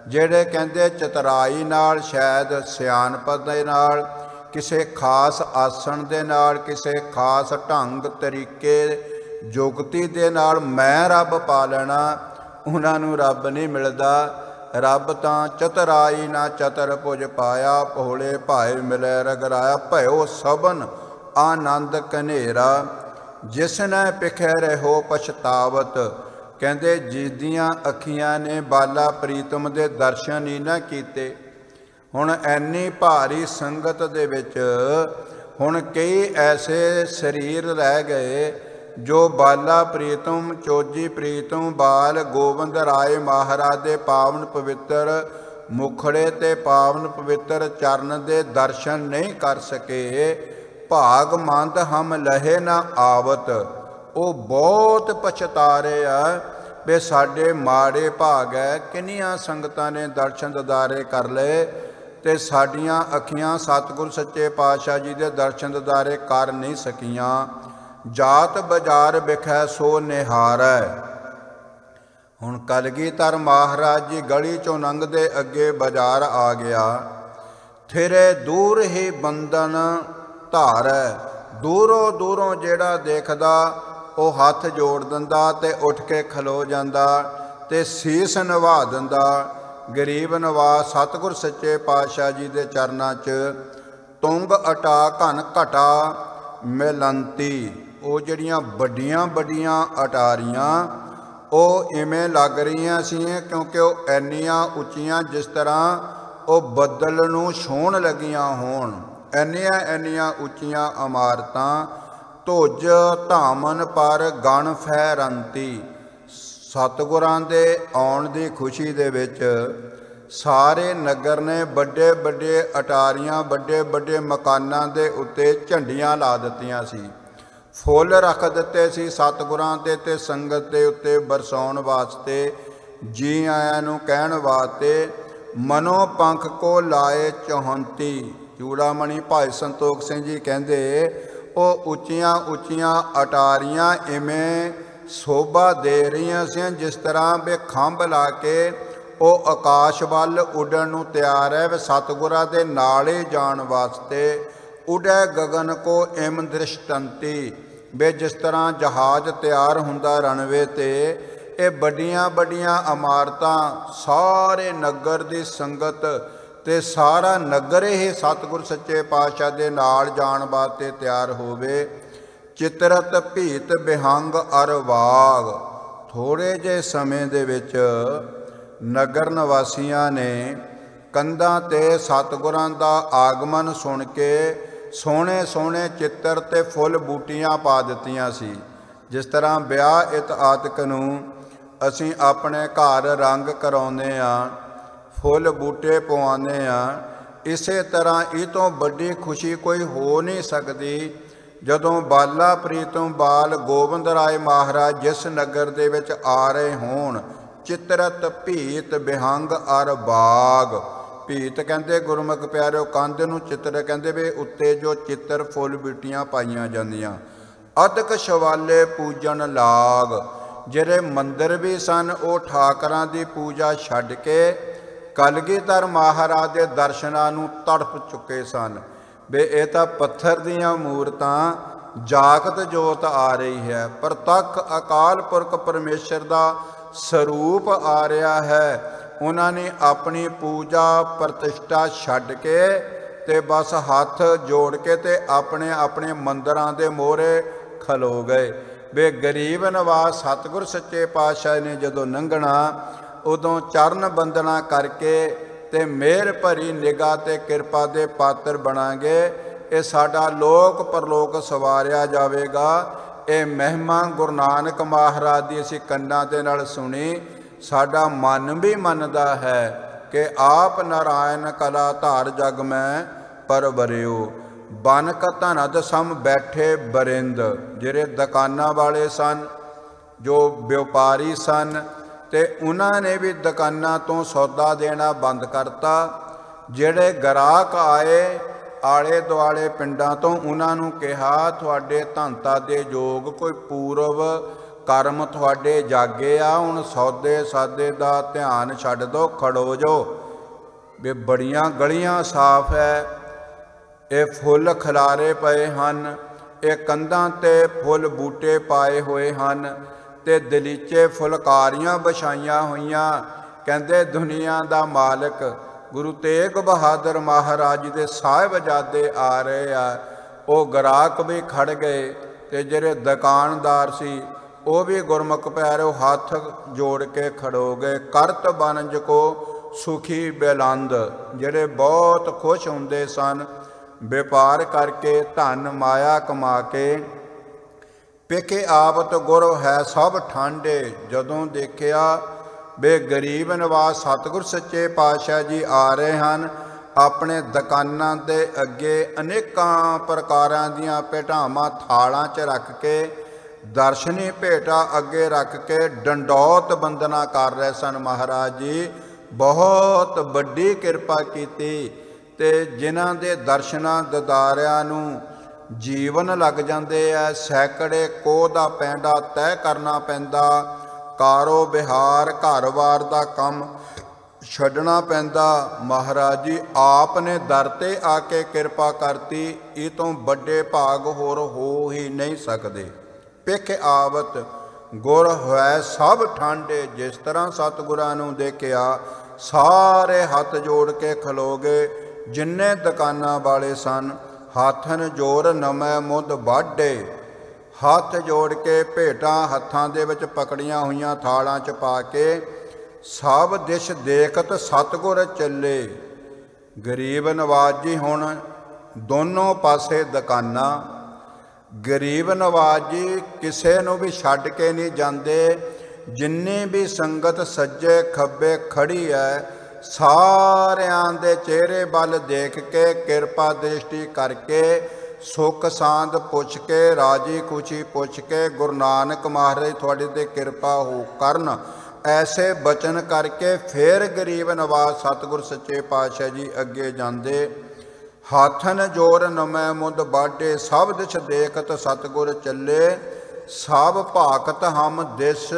ਜਿਹੜੇ ਕਹਿੰਦੇ ਚਤਰਾਈ ਨਾਲ, ਸ਼ਾਇਦ ਸਿਆਣਪ ਦੇ ਨਾਲ, ਕਿਸੇ ਖਾਸ ਆਸਣ ਦੇ ਨਾਲ, ਕਿਸੇ ਖਾਸ ਢੰਗ ਤਰੀਕੇ ਜੁਗਤੀ ਦੇ ਨਾਲ ਮੈਂ ਰੱਬ ਪਾ ਲੈਣਾ, ਉਹਨਾਂ ਨੂੰ ਰੱਬ ਨਹੀਂ ਮਿਲਦਾ। ਰੱਬ ਤਾਂ ਚਤਰਾਈ ਨਾ ਚਤਰ ਭੁਜ ਪਾਇਆ, ਭੋਲੇ ਭਾਏ ਮਿਲੇ ਰਗਰਾਇਆ, ਭਇਓ ਸਭਨ ਆਨੰਦ ਕਨੇਰਾ, ਜਿਸ ਨੇ ਪਿਖੇ ਰਹੋ ਪਛਤਾਵਤ। ਕਹਿੰਦੇ ਜਿਸ ਦੀਆਂ ਅੱਖੀਆਂ ਨੇ ਬਾਲਾ ਪ੍ਰੀਤਮ ਦੇ ਦਰਸ਼ਨ ਹੀ ਨਾ ਕੀਤੇ, ਹੁਣ ਐਨੀ ਭਾਰੀ ਸੰਗਤ ਦੇ ਵਿੱਚ ਹੁਣ ਕਈ ਐਸੇ ਸਰੀਰ ਰਹਿ ਗਏ ਜੋ ਬਾਲਾ ਪ੍ਰੀਤਮ, ਚੋਜੀ ਪ੍ਰੀਤਮ, ਬਾਲ ਗੋਬਿੰਦ ਰਾਏ ਮਹਾਰਾਜ ਦੇ ਪਾਵਨ ਪਵਿੱਤਰ ਮੁਖੜੇ ਤੇ ਪਾਵਨ ਪਵਿੱਤਰ ਚਰਨ ਦੇ ਦਰਸ਼ਨ ਨਹੀਂ ਕਰ ਸਕੇ। ਭਾਗ ਮੰਦ ਹਮ ਲਹੇ ਨਾ ਆਵਤ, ਉਹ ਬਹੁਤ ਪਛਤਾ ਰਹੇ ਆ ਵੀ ਸਾਡੇ ਮਾੜੇ ਭਾਗ ਹੈ। ਕਿੰਨੀਆਂ ਸੰਗਤਾਂ ਨੇ ਦਰਸ਼ਨ ਦਿਦਾਰੇ ਕਰ ਲਏ ਤੇ ਸਾਡੀਆਂ ਅੱਖੀਆਂ ਸਤਿਗੁਰ ਸੱਚੇ ਪਾਤਸ਼ਾਹ ਜੀ ਦੇ ਦਰਸ਼ਨ ਦਿਦਾਰੇ ਕਰ ਨਹੀਂ ਸਕੀਆਂ। ਜਾਤ ਬਾਜ਼ਾਰ ਵਿਖੇ ਸੋ ਨਿਹਾਰੈ। ਹੁਣ ਕਲਗੀਧਰ ਮਹਾਰਾਜ ਜੀ ਗਲੀ ਚੋਂ ਲੰਘਦੇ ਅੱਗੇ ਬਾਜ਼ਾਰ ਆ ਗਿਆ। ਥਿਰੇ ਦੂਰ ਹੀ ਬੰਧਨ ਧਾਰੈ, ਦੂਰੋਂ ਦੂਰੋਂ ਜਿਹੜਾ ਦੇਖਦਾ ਉਹ ਹੱਥ ਜੋੜ ਦਿੰਦਾ ਤੇ ਉੱਠ ਕੇ ਖਲੋ ਜਾਂਦਾ ਤੇ ਸੀਸ ਨਿਵਾ ਦਿੰਦਾ। ਗਰੀਬ ਨਵਾਜ਼ ਸਤਿਗੁਰ ਸੱਚੇ ਪਾਤਸ਼ਾਹ ਜੀ ਦੇ ਚਰਨਾਂ 'ਚ ਤੁੰਗ ਅਟਾ ਘਨ ਘਟਾ ਮਿਲੰਤੀ, ਉਹ ਜਿਹੜੀਆਂ ਵੱਡੀਆਂ ਵੱਡੀਆਂ ਅਟਾਰੀਆਂ ਉਹ ਇਵੇਂ ਲੱਗ ਰਹੀਆਂ ਸੀ ਕਿਉਂਕਿ ਉਹ ਇੰਨੀਆਂ ਉੱਚੀਆਂ ਜਿਸ ਤਰ੍ਹਾਂ ਉਹ ਬੱਦਲ ਨੂੰ ਛੂਹਣ ਲੱਗੀਆਂ ਹੋਣ, ਇੰਨੀਆਂ ਇੰਨੀਆਂ ਉੱਚੀਆਂ ਇਮਾਰਤਾਂ। ਧੁਜ ਧਾਮਨ ਪਰ ਗਣ ਫਹਿਰੰਤੀ, ਸਤਿਗੁਰਾਂ ਦੇ ਆਉਣ ਦੀ ਖੁਸ਼ੀ ਦੇ ਵਿੱਚ ਸਾਰੇ ਨਗਰ ਨੇ ਵੱਡੇ ਵੱਡੇ ਅਟਾਰੀਆਂ, ਵੱਡੇ ਵੱਡੇ ਮਕਾਨਾਂ ਦੇ ਉੱਤੇ ਝੰਡੀਆਂ ਲਾ ਦਿੱਤੀਆਂ ਸੀ, ਫੁੱਲ ਰੱਖ ਦਿੱਤੇ ਸੀ ਸਤਿਗੁਰਾਂ ਦੇ ਤੇ ਸੰਗਤ ਦੇ ਉੱਤੇ ਬਰਸਾਉਣ ਵਾਸਤੇ, ਜੀ ਆਇਆਂ ਨੂੰ ਕਹਿਣ ਵਾਸਤੇ। ਮਨੋ ਪੰਖ ਕੋ ਲਾਏ ਚੌਹੰਤੀ, ਚੂੜਾਮਣੀ ਭਾਈ ਸੰਤੋਖ ਸਿੰਘ ਜੀ ਕਹਿੰਦੇ ਉਹ ਉੱਚੀਆਂ ਉੱਚੀਆਂ ਅਟਾਰੀਆਂ ਇਵੇਂ ਸ਼ੋਭਾ ਦੇ ਰਹੀਆਂ ਸੀ ਜਿਸ ਤਰ੍ਹਾਂ ਵੀ ਖੰਭ ਲਾ ਕੇ ਉਹ ਆਕਾਸ਼ ਵੱਲ ਉੱਡਣ ਨੂੰ ਤਿਆਰ ਹੈ, ਵੀ ਸਤਿਗੁਰਾਂ ਦੇ ਨਾਲ ਹੀ ਜਾਣ ਵਾਸਤੇ। ਉਡੈ ਗਗਨ ਕੋ ਇਮ ਦ੍ਰਿਸ਼ਟੰਤੀ, ਵੀ ਜਿਸ ਤਰ੍ਹਾਂ ਜਹਾਜ਼ ਤਿਆਰ ਹੁੰਦਾ ਰਣਵੇ 'ਤੇ, ਇਹ ਵੱਡੀਆਂ ਵੱਡੀਆਂ ਇਮਾਰਤਾਂ ਸਾਰੇ ਨਗਰ ਦੀ ਸੰਗਤ ਤੇ ਸਾਰਾ ਨਗਰ ਹੀ ਸਤਿਗੁਰ ਸੱਚੇ ਪਾਤਸ਼ਾਹ ਦੇ ਨਾਲ ਜਾਣ ਵਾਸਤੇ ਤਿਆਰ ਹੋਵੇ। ਚਿਤਰਤ ਭੀਤ ਬਿਹੰਗ ਅਰ ਵਾਗ, ਥੋੜ੍ਹੇ ਜਿਹੇ ਸਮੇਂ ਦੇ ਵਿੱਚ ਨਗਰ ਨਿਵਾਸੀਆਂ ਨੇ ਕੰਧਾਂ 'ਤੇ ਸਤਿਗੁਰਾਂ ਦਾ ਆਗਮਨ ਸੁਣ ਕੇ ਸੋਹਣੇ ਸੋਹਣੇ ਚਿੱਤਰ ਤੇ ਫੁੱਲ ਬੂਟੀਆਂ ਪਾ ਦਿੱਤੀਆਂ ਸੀ। ਜਿਸ ਤਰ੍ਹਾਂ ਵਿਆਹ ਇਤਆਦਿਕ ਨੂੰ ਅਸੀਂ ਆਪਣੇ ਘਰ ਰੰਗ ਕਰਾਉਂਦੇ ਹਾਂ, ਫੁੱਲ ਬੂਟੇ ਪਵਾਉਂਦੇ ਹਾਂ, ਇਸੇ ਤਰ੍ਹਾਂ ਇਹ ਤੋਂ ਵੱਡੀ ਖੁਸ਼ੀ ਕੋਈ ਹੋ ਨਹੀਂ ਸਕਦੀ ਜਦੋਂ ਬਾਲਾ ਪ੍ਰੀਤਮ ਬਾਲ ਗੋਬਿੰਦ ਰਾਏ ਮਹਾਰਾਜ ਜਿਸ ਨਗਰ ਦੇ ਵਿੱਚ ਆ ਰਹੇ ਹੋਣ। ਚਿਤਰਤ ਭੀਤ ਬਿਹੰਗ ਅਰ ਬਾਗ, ਭੀਤ ਕਹਿੰਦੇ ਗੁਰਮੁਖ ਪਿਆਰਿਓ ਕੰਧ ਨੂੰ, ਚਿੱਤਰ ਕਹਿੰਦੇ ਵੀ ਉੱਤੇ ਜੋ ਚਿੱਤਰ ਫੁੱਲ ਬੂਟੀਆਂ ਪਾਈਆਂ ਜਾਂਦੀਆਂ। ਅਦਕ ਸ਼ਵਾਲੇ ਪੂਜਨ ਲਾਗ, ਜਿਹੜੇ ਮੰਦਰ ਵੀ ਸਨ ਉਹ ਠਾਕਰਾਂ ਦੀ ਪੂਜਾ ਛੱਡ ਕੇ ਕਲਗੀਧਰ ਮਹਾਰਾਜ ਦੇ ਦਰਸ਼ਨਾਂ ਨੂੰ ਤੜਫ ਚੁੱਕੇ ਸਨ। ਵੀ ਇਹ ਤਾਂ ਪੱਥਰ ਦੀਆਂ ਮੂਰਤਾਂ, ਜਾਗਤ ਜੋਤ ਆ ਰਹੀ ਹੈ, ਪ੍ਰਤੱਖ ਅਕਾਲ ਪੁਰਖ ਪਰਮੇਸ਼ਰ ਦਾ ਸਰੂਪ ਆ ਰਿਹਾ ਹੈ। ਉਹਨਾਂ ਨੇ ਆਪਣੀ ਪੂਜਾ ਪ੍ਰਤਿਸ਼ਠਾ ਛੱਡ ਕੇ ਤੇ ਬਸ ਹੱਥ ਜੋੜ ਕੇ ਤੇ ਆਪਣੇ ਆਪਣੇ ਮੰਦਰਾਂ ਦੇ ਮੋਹਰੇ ਖਲੋ ਗਏ। ਵੇ ਗਰੀਬ ਨਵਾਜ਼ ਸਤਿਗੁਰ ਸੱਚੇ ਪਾਤਸ਼ਾਹ ਨੇ ਜਦੋਂ ਲੰਘਣਾ ਉਦੋਂ ਚਰਨ ਬੰਦਨਾ ਕਰਕੇ ਤੇ ਮਿਹਰ ਭਰੀ ਨਿਗਾਹ ਤੇ ਕਿਰਪਾ ਦੇ ਪਾਤਰ ਬਣਾਂਗੇ। ਇਹ ਸਾਡਾ ਲੋਕ ਪਰਲੋਕ ਸਵਾਰਿਆ ਜਾਵੇਗਾ। ਇਹ ਮਹਿਮਾ ਗੁਰੂ ਨਾਨਕ ਮਹਾਰਾਜ ਦੀ ਅਸੀਂ ਕੰਨਾਂ ਦੇ ਨਾਲ ਸੁਣੀ। ਸਾਡਾ ਮਨ ਵੀ ਮੰਨਦਾ ਹੈ ਕਿ ਆਪ ਨਾਰਾਇਣ ਕਲਾ ਧਾਰ ਜਗ ਮੈਂ ਪਰਵਰਿਓ। ਬਨ ਕਤਨਦ ਸਮ ਬੈਠੇ ਬਰਿੰਦ, ਜਿਹੜੇ ਦੁਕਾਨਾਂ ਵਾਲੇ ਸਨ, ਜੋ ਵਪਾਰੀ ਸਨ, ਤੇ ਉਹਨਾਂ ਨੇ ਵੀ ਦੁਕਾਨਾਂ ਤੋਂ ਸੌਦਾ ਦੇਣਾ ਬੰਦ ਕਰਤਾ। ਜਿਹੜੇ ਗ੍ਰਾਹਕ ਆਏ ਆਲੇ ਦੁਆਲੇ ਪਿੰਡਾਂ ਤੋਂ, ਉਹਨਾਂ ਨੂੰ ਕਿਹਾ ਤੁਹਾਡੇ ਧੰਤਾ ਦੇ ਯੋਗ ਕੋਈ ਪੂਰਵ ਕਰਮ ਤੁਹਾਡੇ ਜਾਗੇ ਆ, ਹੁਣ ਸੌਦੇ ਸਾਦੇ ਦਾ ਧਿਆਨ ਛੱਡ ਦਿਓ, ਖੜੋ ਜੋ। ਵੀ ਬੜੀਆਂ ਗਲੀਆਂ ਸਾਫ਼ ਹੈ, ਇਹ ਫੁੱਲ ਖਿਲਾਰੇ ਪਏ ਹਨ, ਇਹ ਕੰਧਾਂ 'ਤੇ ਫੁੱਲ ਬੂਟੇ ਪਾਏ ਹੋਏ ਹਨ ਤੇ ਦਲੀਚੇ ਫੁਲਕਾਰੀਆਂ ਵਿਛਾਈਆਂ ਹੋਈਆਂ। ਕਹਿੰਦੇ ਦੁਨੀਆ ਦਾ ਮਾਲਕ ਗੁਰੂ ਤੇਗ ਬਹਾਦਰ ਮਹਾਰਾਜ ਦੇ ਸਾਹਿਬਜ਼ਾਦੇ ਆ ਰਹੇ ਆ। ਉਹ ਗ੍ਰਾਹਕ ਵੀ ਖੜ ਗਏ ਤੇ ਜਿਹੜੇ ਦੁਕਾਨਦਾਰ ਸੀ ਉਹ ਵੀ ਗੁਰਮੁਖ ਪਿਆਰਿਓ ਹੱਥ ਜੋੜ ਕੇ ਖੜੋ ਗਏ। ਕਰਤ ਬਨੰਜ ਕੋ ਸੁਖੀ ਬੇਲੰਦ, ਜਿਹੜੇ ਬਹੁਤ ਖੁਸ਼ ਹੁੰਦੇ ਸਨ ਵਪਾਰ ਕਰਕੇ, ਧਨ ਮਾਇਆ ਕਮਾ ਕੇ। ਪੇਖੇ ਆਵਤ ਗੁਰ ਹੈ ਸਭ ਠਾਂਡੇ, ਜਦੋਂ ਦੇਖਿਆ ਬੇ ਗਰੀਬ ਨਵਾਜ਼ ਸਤਿਗੁਰ ਸੱਚੇ ਪਾਤਸ਼ਾਹ ਜੀ ਆ ਰਹੇ ਹਨ, ਆਪਣੇ ਦੁਕਾਨਾਂ ਦੇ ਅੱਗੇ ਅਨੇਕਾਂ ਪ੍ਰਕਾਰਾਂ ਦੀਆਂ ਭੇਟਾਵਾਂ ਥਾਲਾਂ 'ਚ ਰੱਖ ਕੇ, ਦਰਸ਼ਨੀ ਭੇਟਾ ਅੱਗੇ ਰੱਖ ਕੇ ਡੰਡੌਤ ਬੰਦਨਾ ਕਰ ਰਹੇ ਸਨ। ਮਹਾਰਾਜ ਜੀ ਬਹੁਤ ਵੱਡੀ ਕਿਰਪਾ ਕੀਤੀ ਤੇ ਜਿਨ੍ਹਾਂ ਦੇ ਦਰਸ਼ਨਾਂ ਦਿਦਾਰਿਆਂ ਨੂੰ ਜੀਵਨ ਲੱਗ ਜਾਂਦੇ ਆ। ਸੈਂਕੜੇ ਕੋਹ ਦਾ ਪੈਂਡਾ ਤੈਅ ਕਰਨਾ ਪੈਂਦਾ, ਕਾਰੋ ਬਿਹਾਰ ਘਰ-ਬਾਰ ਦਾ ਕੰਮ ਛੱਡਣਾ ਪੈਂਦਾ। ਮਹਾਰਾਜ ਜੀ ਆਪ ਨੇ ਦਰ 'ਤੇ ਆ ਕੇ ਕਿਰਪਾ ਕਰਤੀ। ਇਹ ਤੋਂ ਵੱਡੇ ਭਾਗ ਹੋਰ ਹੋ ਹੀ ਨਹੀਂ ਸਕਦੇ। ਪਿੱਖ ਆਵਤ ਗੁਰ ਹੋਇ ਸਭ ਠਾਂਡੇ, ਜਿਸ ਤਰ੍ਹਾਂ ਸਤਿਗੁਰਾਂ ਨੂੰ ਦੇਖਿਆ ਸਾਰੇ ਹੱਥ ਜੋੜ ਕੇ ਖਲੋ ਗਏ। ਜਿੰਨੇ ਦੁਕਾਨਾਂ ਵਾਲੇ ਸਨ ਹੱਥਨ ਜੋਰ ਨਮੈ ਮੁੱਦ ਵਾਢੇ, ਹੱਥ ਜੋੜ ਕੇ ਭੇਟਾਂ ਹੱਥਾਂ ਦੇ ਵਿੱਚ ਪਕੜੀਆਂ ਹੋਈਆਂ ਥਾਲਾਂ 'ਚ ਪਾ ਕੇ ਸਭ ਦਿਸ਼ ਦੇਖਤ ਸਤਿਗੁਰ ਚੱਲੇ। ਗਰੀਬ ਨਵਾਜ਼ ਜੀ ਹੁਣ ਦੋਨੋਂ ਪਾਸੇ ਦੁਕਾਨਾਂ। ਗਰੀਬ ਨਵਾਜ਼ ਜੀ ਕਿਸੇ ਨੂੰ ਵੀ ਛੱਡ ਕੇ ਨਹੀਂ ਜਾਂਦੇ। ਜਿੰਨੀ ਵੀ ਸੰਗਤ ਸੱਜੇ ਖੱਬੇ ਖੜੀ ਹੈ ਸਾਰਿਆਂ ਦੇ ਚਿਹਰੇ ਵੱਲ ਦੇਖ ਕੇ ਕਿਰਪਾ ਦ੍ਰਿਸ਼ਟੀ ਕਰਕੇ ਸੁੱਖ ਸਾਂਦ ਪੁੱਛ ਕੇ ਰਾਜੀ ਖੁਸ਼ੀ ਪੁੱਛ ਕੇ ਗੁਰੂ ਨਾਨਕ ਮਹਾਰਾਜ ਤੁਹਾਡੇ ਤੇ ਕਿਰਪਾ ਹੋ ਕਰਨ, ਐਸੇ ਬਚਨ ਕਰਕੇ ਫਿਰ ਗਰੀਬ ਨਵਾਜ਼ ਸਤਿਗੁਰ ਸੱਚੇ ਪਾਤਸ਼ਾਹ ਜੀ ਅੱਗੇ ਜਾਂਦੇ। ਹਾਥਨ ਜੋਰ ਨਮੈ ਮੁੱਦ ਬਾਢੇ, ਸਭ ਦਿਸ਼ ਦੇਖਤ ਸਤਿਗੁਰ ਚੱਲੇ। ਸਭ ਭਾਗਤ ਹਮ ਦਿਸ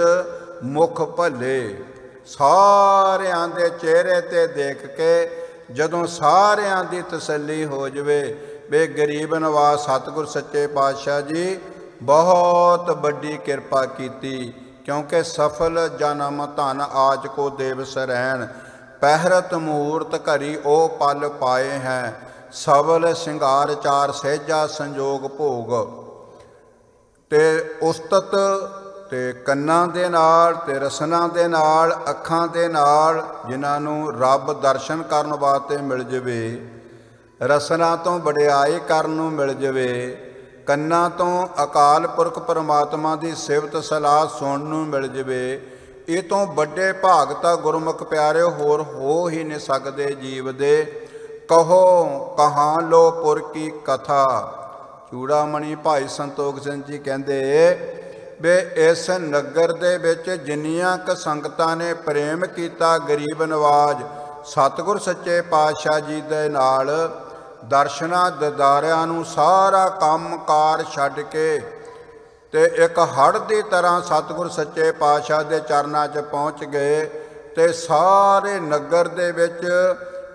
ਮੁਖ ਭਲੇ, ਸਾਰਿਆਂ ਦੇ ਚਿਹਰੇ ਤੇ ਦੇਖ ਕੇ ਜਦੋਂ ਸਾਰਿਆਂ ਦੀ ਤਸੱਲੀ ਹੋ ਜਵੇ ਵੇ ਗਰੀਬ ਨਵਾਜ਼ ਸਤਿਗੁਰ ਸੱਚੇ ਪਾਤਸ਼ਾਹ ਜੀ ਬਹੁਤ ਵੱਡੀ ਕਿਰਪਾ ਕੀਤੀ। ਕਿਉਂਕਿ ਸਫਲ ਜਨਮ ਧਨ ਆਜ ਕੋ ਦੇਵ ਸਰੈਣ, ਪਹਿਰਤ ਮੂਰਤ ਘਰੀ ਉਹ ਪਲ ਪਾਏ ਹੈ। ਸਬਲ ਸਿੰਗਾਰ ਚਾਰ ਸਹਿਜਾ ਸੰਜੋਗ ਭੋਗ। ਤੇ ਉਸਤਤ ਤੇ ਕੰਨਾਂ ਦੇ ਨਾਲ ਤੇ ਰਸਨਾ ਦੇ ਨਾਲ, ਅੱਖਾਂ ਦੇ ਨਾਲ ਜਿਨ੍ਹਾਂ ਨੂੰ ਰੱਬ ਦਰਸ਼ਨ ਕਰਨ ਵਾਸਤੇ ਮਿਲ ਜਾਵੇ, ਰਸਨਾ ਤੋਂ ਵਡਿਆਈ ਕਰਨ ਨੂੰ ਮਿਲ ਜਾਵੇ, ਕੰਨਾਂ ਤੋਂ ਅਕਾਲ ਪੁਰਖ ਪਰਮਾਤਮਾ ਦੀ ਸਿਫਤ ਸਲਾਹ ਸੁਣਨ ਨੂੰ ਮਿਲ ਜਾਵੇ, ਇਹ ਤੋਂ ਵੱਡੇ ਭਾਗ ਤਾਂ ਗੁਰਮੁਖ ਪਿਆਰਿਓ ਹੋਰ ਹੋ ਹੀ ਨਹੀਂ ਸਕਦੇ ਜੀਵ ਦੇ। ਕਹੋ ਕਹਾਂ ਲੋ ਪੁਰ ਕੀ ਕਥਾ। ਚੂੜਾਮਣੀ ਭਾਈ ਸੰਤੋਖ ਸਿੰਘ ਜੀ ਕਹਿੰਦੇ ਵੀ ਇਸ ਨਗਰ ਦੇ ਵਿੱਚ ਜਿੰਨੀਆਂ ਕੁ ਸੰਗਤਾਂ ਨੇ ਪ੍ਰੇਮ ਕੀਤਾ ਗਰੀਬ ਨਵਾਜ਼ ਸਤਿਗੁਰ ਸੱਚੇ ਪਾਤਸ਼ਾਹ ਜੀ ਦੇ ਨਾਲ ਦਰਸ਼ਨਾਂ ਦਿਦਾਰਿਆਂ ਨੂੰ ਸਾਰਾ ਕੰਮ ਕਾਰ ਛੱਡ ਕੇ ਤੇ ਇੱਕ ਹੜ੍ਹ ਦੀ ਤਰ੍ਹਾਂ ਸਤਿਗੁਰ ਸੱਚੇ ਪਾਤਸ਼ਾਹ ਦੇ ਚਰਨਾਂ 'ਚ ਪਹੁੰਚ ਗਏ ਤੇ ਸਾਰੇ ਨਗਰ ਦੇ ਵਿੱਚ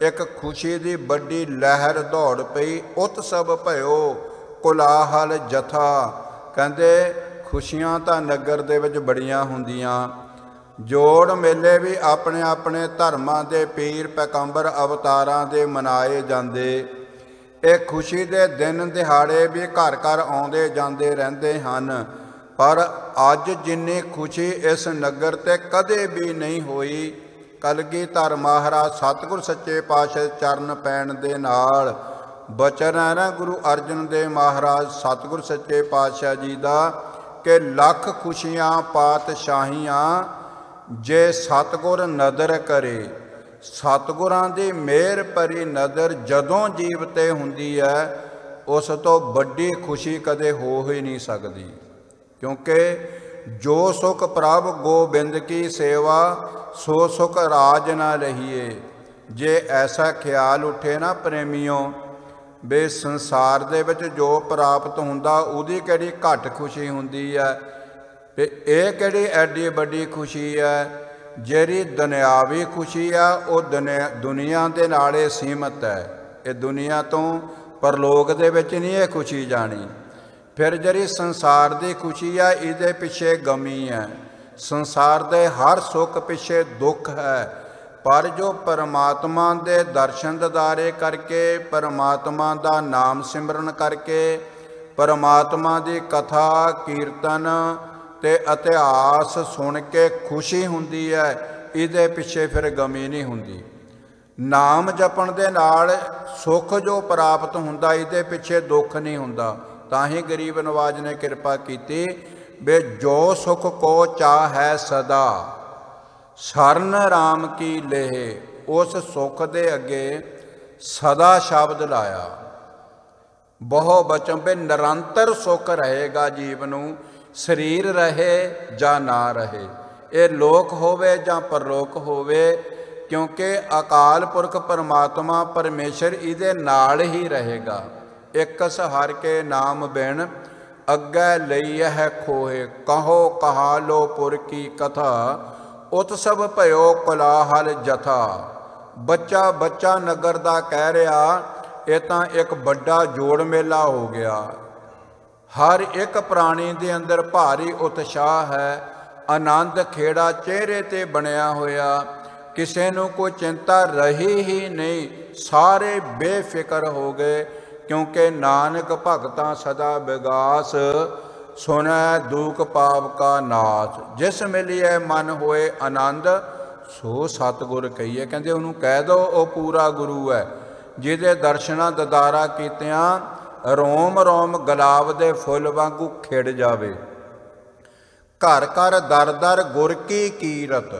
ਇੱਕ ਖੁਸ਼ੀ ਦੀ ਵੱਡੀ ਲਹਿਰ ਦੌੜ ਪਈ। ਉਤਸਵ ਭਇਓ ਕੋਲਾਹਲ ਜਥਾ। ਕਹਿੰਦੇ ਖੁਸ਼ੀਆਂ ਤਾਂ ਨਗਰ ਦੇ ਵਿੱਚ ਬੜੀਆਂ ਹੁੰਦੀਆਂ, ਜੋੜ ਮੇਲੇ ਵੀ ਆਪਣੇ ਆਪਣੇ ਧਰਮਾਂ ਦੇ ਪੀਰ ਪੈਗੰਬਰ ਅਵਤਾਰਾਂ ਦੇ ਮਨਾਏ ਜਾਂਦੇ। ਇਹ ਖੁਸ਼ੀ ਦੇ ਦਿਨ ਦਿਹਾੜੇ ਵੀ ਘਰ ਘਰ ਆਉਂਦੇ ਜਾਂਦੇ ਰਹਿੰਦੇ ਹਨ, ਪਰ ਅੱਜ ਜਿੰਨੀ ਖੁਸ਼ੀ ਇਸ ਨਗਰ ਤੇ ਕਦੇ ਵੀ ਨਹੀਂ ਹੋਈ। ਕਲਗੀਧਰ ਮਹਾਰਾਜ ਸਤਿਗੁਰ ਸੱਚੇ ਪਾਤਸ਼ਾਹ ਚਰਨ ਪੈਣ ਦੇ ਨਾਲ ਬਚਨ ਹੈ ਨਾ ਗੁਰੂ ਅਰਜਨ ਦੇਵ ਮਹਾਰਾਜ ਸਤਿਗੁਰ ਸੱਚੇ ਪਾਤਸ਼ਾਹ ਜੀ ਦਾ ਕਿ ਲੱਖ ਖੁਸ਼ੀਆਂ ਪਾਤਸ਼ਾਹੀਆਂ ਜੇ ਸਤਿਗੁਰ ਨਦਰ ਕਰੇ। ਸਤਿਗੁਰਾਂ ਦੀ ਮਿਹਰ ਭਰੀ ਨਜ਼ਰ ਜਦੋਂ ਜੀਵ ਤੇ ਹੁੰਦੀ ਹੈ, ਉਸ ਤੋਂ ਵੱਡੀ ਖੁਸ਼ੀ ਕਦੇ ਹੋ ਹੀ ਨਹੀਂ ਸਕਦੀ। ਕਿਉਂਕਿ ਜੋ ਸੁਖ ਪ੍ਰਭ ਗੋਬਿੰਦ ਕੀ ਸੇਵਾ, ਸੋ ਸੁਖ ਰਾਜ ਨਾ ਰਹੀਏ। ਜੇ ਐਸਾ ਖਿਆਲ ਉੱਠੇ ਨਾ ਪ੍ਰੇਮੀਓ ਬੇ ਸੰਸਾਰ ਦੇ ਵਿੱਚ ਜੋ ਪ੍ਰਾਪਤ ਹੁੰਦਾ ਉਹਦੀ ਕਿਹੜੀ ਘੱਟ ਖੁਸ਼ੀ ਹੁੰਦੀ ਹੈ, ਤੇ ਇਹ ਕਿਹੜੀ ਐਡੀ ਵੱਡੀ ਖੁਸ਼ੀ ਹੈ। ਜਿਹੜੀ ਦੁਨਿਆਵੀ ਖੁਸ਼ੀ ਆ ਉਹ ਦੁਨੀਆ ਦੇ ਨਾਲੇ ਸੀਮਤ ਹੈ। ਇਹ ਦੁਨੀਆ ਤੋਂ ਪਰਲੋਕ ਦੇ ਵਿੱਚ ਨਹੀਂ ਇਹ ਖੁਸ਼ੀ ਜਾਣੀ। ਫਿਰ ਜਿਹੜੀ ਸੰਸਾਰ ਦੀ ਖੁਸ਼ੀ ਆ ਇਹਦੇ ਪਿੱਛੇ ਗਮੀ ਹੈ, ਸੰਸਾਰ ਦੇ ਹਰ ਸੁੱਖ ਪਿੱਛੇ ਦੁੱਖ ਹੈ। ਪਰ ਜੋ ਪਰਮਾਤਮਾ ਦੇ ਦਰਸ਼ਨ ਦਿਦਾਰੇ ਕਰਕੇ, ਪਰਮਾਤਮਾ ਦਾ ਨਾਮ ਸਿਮਰਨ ਕਰਕੇ, ਪਰਮਾਤਮਾ ਦੀ ਕਥਾ ਕੀਰਤਨ ਤੇ ਇਤਿਹਾਸ ਸੁਣ ਕੇ ਖੁਸ਼ੀ ਹੁੰਦੀ ਹੈ, ਇਹਦੇ ਪਿੱਛੇ ਫਿਰ ਗਮੀ ਨਹੀਂ ਹੁੰਦੀ। ਨਾਮ ਜਪਣ ਦੇ ਨਾਲ ਸੁੱਖ ਜੋ ਪ੍ਰਾਪਤ ਹੁੰਦਾ ਇਹਦੇ ਪਿੱਛੇ ਦੁੱਖ ਨਹੀਂ ਹੁੰਦਾ। ਤਾਂ ਹੀ ਗਰੀਬ ਨਵਾਜ ਨੇ ਕਿਰਪਾ ਕੀਤੀ ਬੇ ਜੋ ਸੁਖ ਕੋ ਚਾਹੈ ਸਦਾ ਸ਼ਰਨ ਰਾਮ ਕੀ ਲੇਹ। ਉਸ ਸੁੱਖ ਦੇ ਅੱਗੇ ਸਦਾ ਸ਼ਬਦ ਲਾਇਆ। ਬਹੁ ਬਚਨ ਬੇ ਨਿਰੰਤਰ ਸੁੱਖ ਰਹੇਗਾ ਜੀਵ ਨੂੰ, ਸਰੀਰ ਰਹੇ ਜਾਂ ਨਾ ਰਹੇ, ਇਹ ਲੋਕ ਹੋਵੇ ਜਾਂ ਪਰਲੋਕ ਹੋਵੇ, ਕਿਉਂਕਿ ਅਕਾਲ ਪੁਰਖ ਪਰਮਾਤਮਾ ਪਰਮੇਸ਼ਰ ਇਹਦੇ ਨਾਲ ਹੀ ਰਹੇਗਾ। ਇਕਸ ਹਰਿ ਕੇ ਨਾਮ ਬਿਨ ਅੱਗੇ ਲਈਐ ਖੋਹੇ, ਕਹੋ ਕਹਾ ਲੋ ਪੁਰ ਕੀ ਕਥਾ, ਉਤਸਵ ਭਇਓ ਕੋਲਾਹਲ ਜਥਾ। ਬੱਚਾ ਬੱਚਾ ਨਗਰ ਦਾ ਕਹਿ ਰਿਹਾ ਇਹ ਤਾਂ ਇੱਕ ਵੱਡਾ ਜੋੜ ਮੇਲਾ ਹੋ ਗਿਆ। ਹਰ ਇੱਕ ਪ੍ਰਾਣੀ ਦੇ ਅੰਦਰ ਭਾਰੀ ਉਤਸ਼ਾਹ ਹੈ, ਆਨੰਦ ਖੇੜਾ ਚਿਹਰੇ ਤੇ ਬਣਿਆ ਹੋਇਆ, ਕਿਸੇ ਨੂੰ ਕੋਈ ਚਿੰਤਾ ਰਹੀ ਹੀ ਨਹੀਂ, ਸਾਰੇ ਬੇਫਿਕਰ ਹੋ ਗਏ। ਕਿਉਂਕਿ ਨਾਨਕ ਭਗਤਾਂ ਸਦਾ ਵਿਗਾਸ, ਸੁਨੈ ਦੂਖ ਪਾਪ ਕਾ ਨਾਸ। ਜਿਸ ਮਿਲਿਐ ਮਨ ਹੋਏ ਆਨੰਦ, ਸੋ ਸਤਿਗੁਰ ਕਹੀਏ। ਕਹਿੰਦੇ ਉਹਨੂੰ ਕਹਿ ਦੋ ਉਹ ਪੂਰਾ ਗੁਰੂ ਹੈ, ਜਿਹਦੇ ਦਰਸ਼ਨਾਂ ਦਿਦਾਰਾ ਕੀਤਿਆਂ ਰੋਮ ਰੋਮ ਗੁਲਾਬ ਦੇ ਫੁੱਲ ਵਾਂਗੂ ਖਿੜ ਜਾਵੇ। ਘਰ ਘਰ ਦਰ ਦਰ ਗੁਰ ਕੀ ਕੀਰਤ।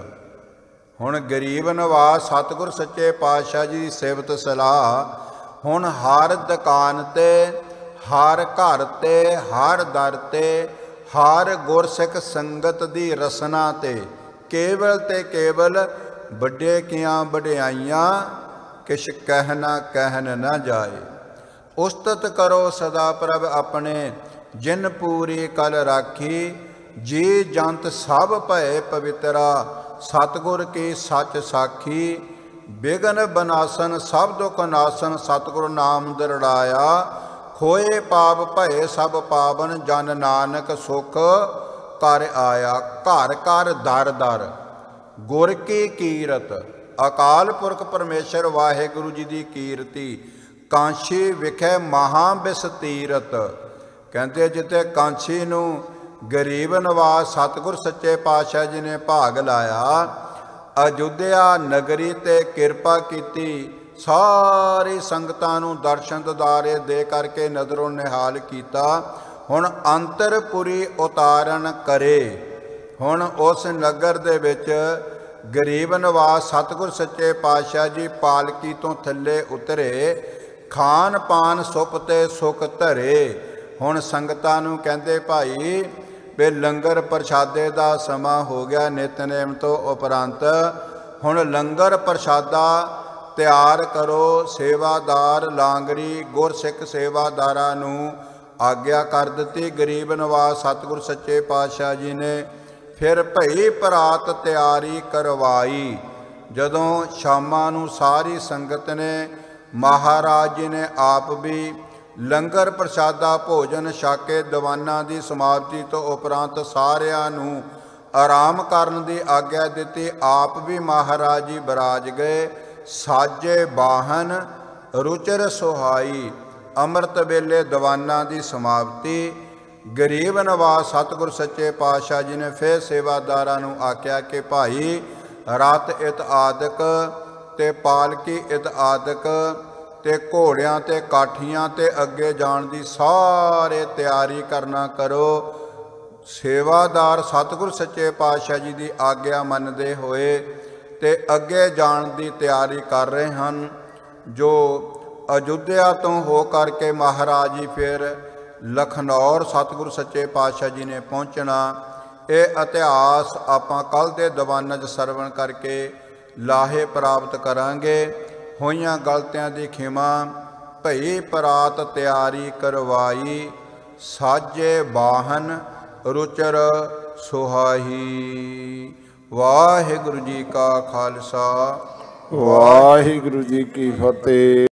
ਹੁਣ ਗਰੀਬ ਨਵਾਜ ਸਤਿਗੁਰ ਸੱਚੇ ਪਾਤਸ਼ਾਹ ਜੀ ਦੀ ਸਿਫਤ ਸਲਾਹ ਹੁਣ ਹਰ ਦੁਕਾਨ ਤੇ, ਹਰ ਘਰ ਤੇ, ਹਰ ਦਰ ਤੇ, ਹਰ ਗੁਰਸਿੱਖ ਸੰਗਤ ਦੀ ਰਸਨਾ ਤੇ ਕੇਵਲ ਤੇ ਕੇਵਲ ਵੱਡੇ ਕੀਆਂ ਵਡਿਆਈਆਂ, ਕਿਛ ਕਹਿਣਾ ਕਹਿਣ ਨਾ ਜਾਏ। ਉਸਤਤ ਕਰੋ ਸਦਾ ਪ੍ਰਭ ਆਪਣੇ, ਜਿਨ ਪੂਰੀ ਕਲ ਰਾਖੀ, ਜੀ ਜੰਤ ਸਭ ਭਏ ਪਵਿੱਤਰਾ, ਸਤਿਗੁਰ ਕੀ ਸੱਚ ਸਾਖੀ। ਬਿਗਨ ਬਨਾਸਨ ਸਭ ਦੁਖ ਨਾਸਨ, ਸਤਿਗੁਰ ਨਾਮ ਦਰੜਾਇਆ, ਖੋਏ ਪਾਪ ਭਏ ਸਭ ਪਾਵਨ, ਜਨ ਨਾਨਕ ਸੁਖ ਕਰ ਆਇਆ। ਘਰ ਘਰ ਦਰ ਦਰ ਗੁਰ ਕੀ ਕੀਰਤ। ਅਕਾਲ ਪੁਰਖ ਪਰਮੇਸ਼ਰ ਵਾਹਿਗੁਰੂ ਜੀ ਦੀ ਕੀਰਤੀ ਕਾਂਸ਼ੀ ਵਿਖੇ ਮਹਾ ਬਿਸਤੀਰਤ। ਕਹਿੰਦੇ ਜਿੱਥੇ ਕਾਂਸ਼ੀ ਨੂੰ ਗਰੀਬ ਨਵਾਜ ਸਤਿਗੁਰ ਸੱਚੇ ਪਾਤਸ਼ਾਹ ਜੀ ਨੇ ਭਾਗ ਲਾਇਆ, ਅਯੁੱਧਿਆ ਨਗਰੀ ਤੇ ਕਿਰਪਾ ਕੀਤੀ, ਸਾਰੀ ਸੰਗਤਾਂ ਨੂੰ ਦਰਸ਼ਨ ਦਿਦਾਰੇ ਦੇ ਕਰਕੇ ਨਜ਼ਰੋਂ ਨਿਹਾਲ ਕੀਤਾ। ਹੁਣ ਅੰਤਰਪੁਰੀ ਉਤਾਰਨ ਕਰੇ। ਹੁਣ ਉਸ ਨਗਰ ਦੇ ਵਿੱਚ ਗਰੀਬ ਨਵਾਜ ਸਤਿਗੁਰ ਸੱਚੇ ਪਾਤਸ਼ਾਹ ਜੀ ਪਾਲਕੀ ਤੋਂ ਥੱਲੇ ਉਤਰੇ, ਖਾਨ ਪਾਨ ਸੁਪ ਤੇ ਸੁਖ ਧਰੇ। ਹੁਣ ਸੰਗਤਾਂ ਨੂੰ ਕਹਿੰਦੇ ਭਾਈ ਵੀ ਲੰਗਰ ਪ੍ਰਸ਼ਾਦੇ ਦਾ ਸਮਾਂ ਹੋ ਗਿਆ, ਨਿਤਨੇਮ ਤੋਂ ਉਪਰੰਤ ਹੁਣ ਲੰਗਰ ਪ੍ਰਸ਼ਾਦਾ ਤਿਆਰ ਕਰੋ। ਸੇਵਾਦਾਰ ਲਾਂਗਰੀ ਗੁਰਸਿੱਖ ਸੇਵਾਦਾਰਾਂ ਨੂੰ ਆਗਿਆ ਕਰ ਦਿੱਤੀ। ਗਰੀਬ ਨਵਾਜ਼ ਸਤਿਗੁਰ ਸੱਚੇ ਪਾਤਸ਼ਾਹ ਜੀ ਨੇ ਫਿਰ ਭਈ ਪਰਾਤ ਤਿਆਰੀ ਕਰਵਾਈ। ਜਦੋਂ ਸ਼ਾਮਾਂ ਨੂੰ ਸਾਰੀ ਸੰਗਤ ਨੇ, ਮਹਾਰਾਜ ਜੀ ਨੇ ਆਪ ਵੀ ਲੰਗਰ ਪ੍ਰਸ਼ਾਦਾ ਭੋਜਨ ਛਕ ਕੇ ਦੀਵਾਨਾਂ ਦੀ ਸਮਾਪਤੀ ਤੋਂ ਉਪਰੰਤ ਸਾਰਿਆਂ ਨੂੰ ਆਰਾਮ ਕਰਨ ਦੀ ਆਗਿਆ ਦਿੱਤੀ। ਆਪ ਵੀ ਮਹਾਰਾਜ ਜੀ ਬਿਰਾਜ ਗਏ। ਸਾਜੇ ਬਾਹਨ ਰੁਚਰ ਸੁਹਾਈ। ਅੰਮ੍ਰਿਤ ਵੇਲੇ ਦੀਵਾਨਾਂ ਦੀ ਸਮਾਪਤੀ। ਗਰੀਬ ਨਵਾਜ਼ ਸਤਿਗੁਰ ਸੱਚੇ ਪਾਤਸ਼ਾਹ ਜੀ ਨੇ ਫਿਰ ਸੇਵਾਦਾਰਾਂ ਨੂੰ ਆਖਿਆ ਕਿ ਭਾਈ ਰਥ ਇਤ ਆਦਿਕ ਤੇ ਪਾਲਕੀ ਇਤ ਆਦਿਕ ਤੇ ਘੋੜਿਆਂ ਤੇ ਕਾਠੀਆਂ ਤੇ ਅੱਗੇ ਜਾਣ ਦੀ ਸਾਰੇ ਤਿਆਰੀ ਕਰਨਾ ਕਰੋ। ਸੇਵਾਦਾਰ ਸਤਿਗੁਰ ਸੱਚੇ ਪਾਤਸ਼ਾਹ ਜੀ ਦੀ ਆਗਿਆ ਮੰਨਦੇ ਹੋਏ ਤੇ ਅੱਗੇ ਜਾਣ ਦੀ ਤਿਆਰੀ ਕਰ ਰਹੇ ਹਨ। ਜੋ ਅਯੁੱਧਿਆ ਤੋਂ ਹੋ ਕਰਕੇ ਮਹਾਰਾਜ ਜੀ ਫਿਰ ਲਖਨੌਰ ਸਤਿਗੁਰ ਸੱਚੇ ਪਾਤਸ਼ਾਹ ਜੀ ਨੇ ਪਹੁੰਚਣਾ। ਇਹ ਇਤਿਹਾਸ ਆਪਾਂ ਕੱਲ੍ਹ ਦੇ ਦੀਵਾਨਾਂ 'ਚ ਸਰਵਣ ਕਰਕੇ ਲਾਹੇ ਪ੍ਰਾਪਤ ਕਰਾਂਗੇ। ਹੋਈਆਂ ਗਲਤੀਆਂ ਦੀ ਖਿਮਾ। ਭਈ ਪਰਾਤ ਤਿਆਰੀ ਕਰਵਾਈ। ਸਾਜੇ ਬਾਹਨ ਰੁਚਰ ਸੁਹਾਈ। ਵਾਹਿਗੁਰੂ ਜੀ ਕਾ ਖਾਲਸਾ, ਵਾਹਿਗੁਰੂ ਜੀ ਕੀ ਫਤਿਹ।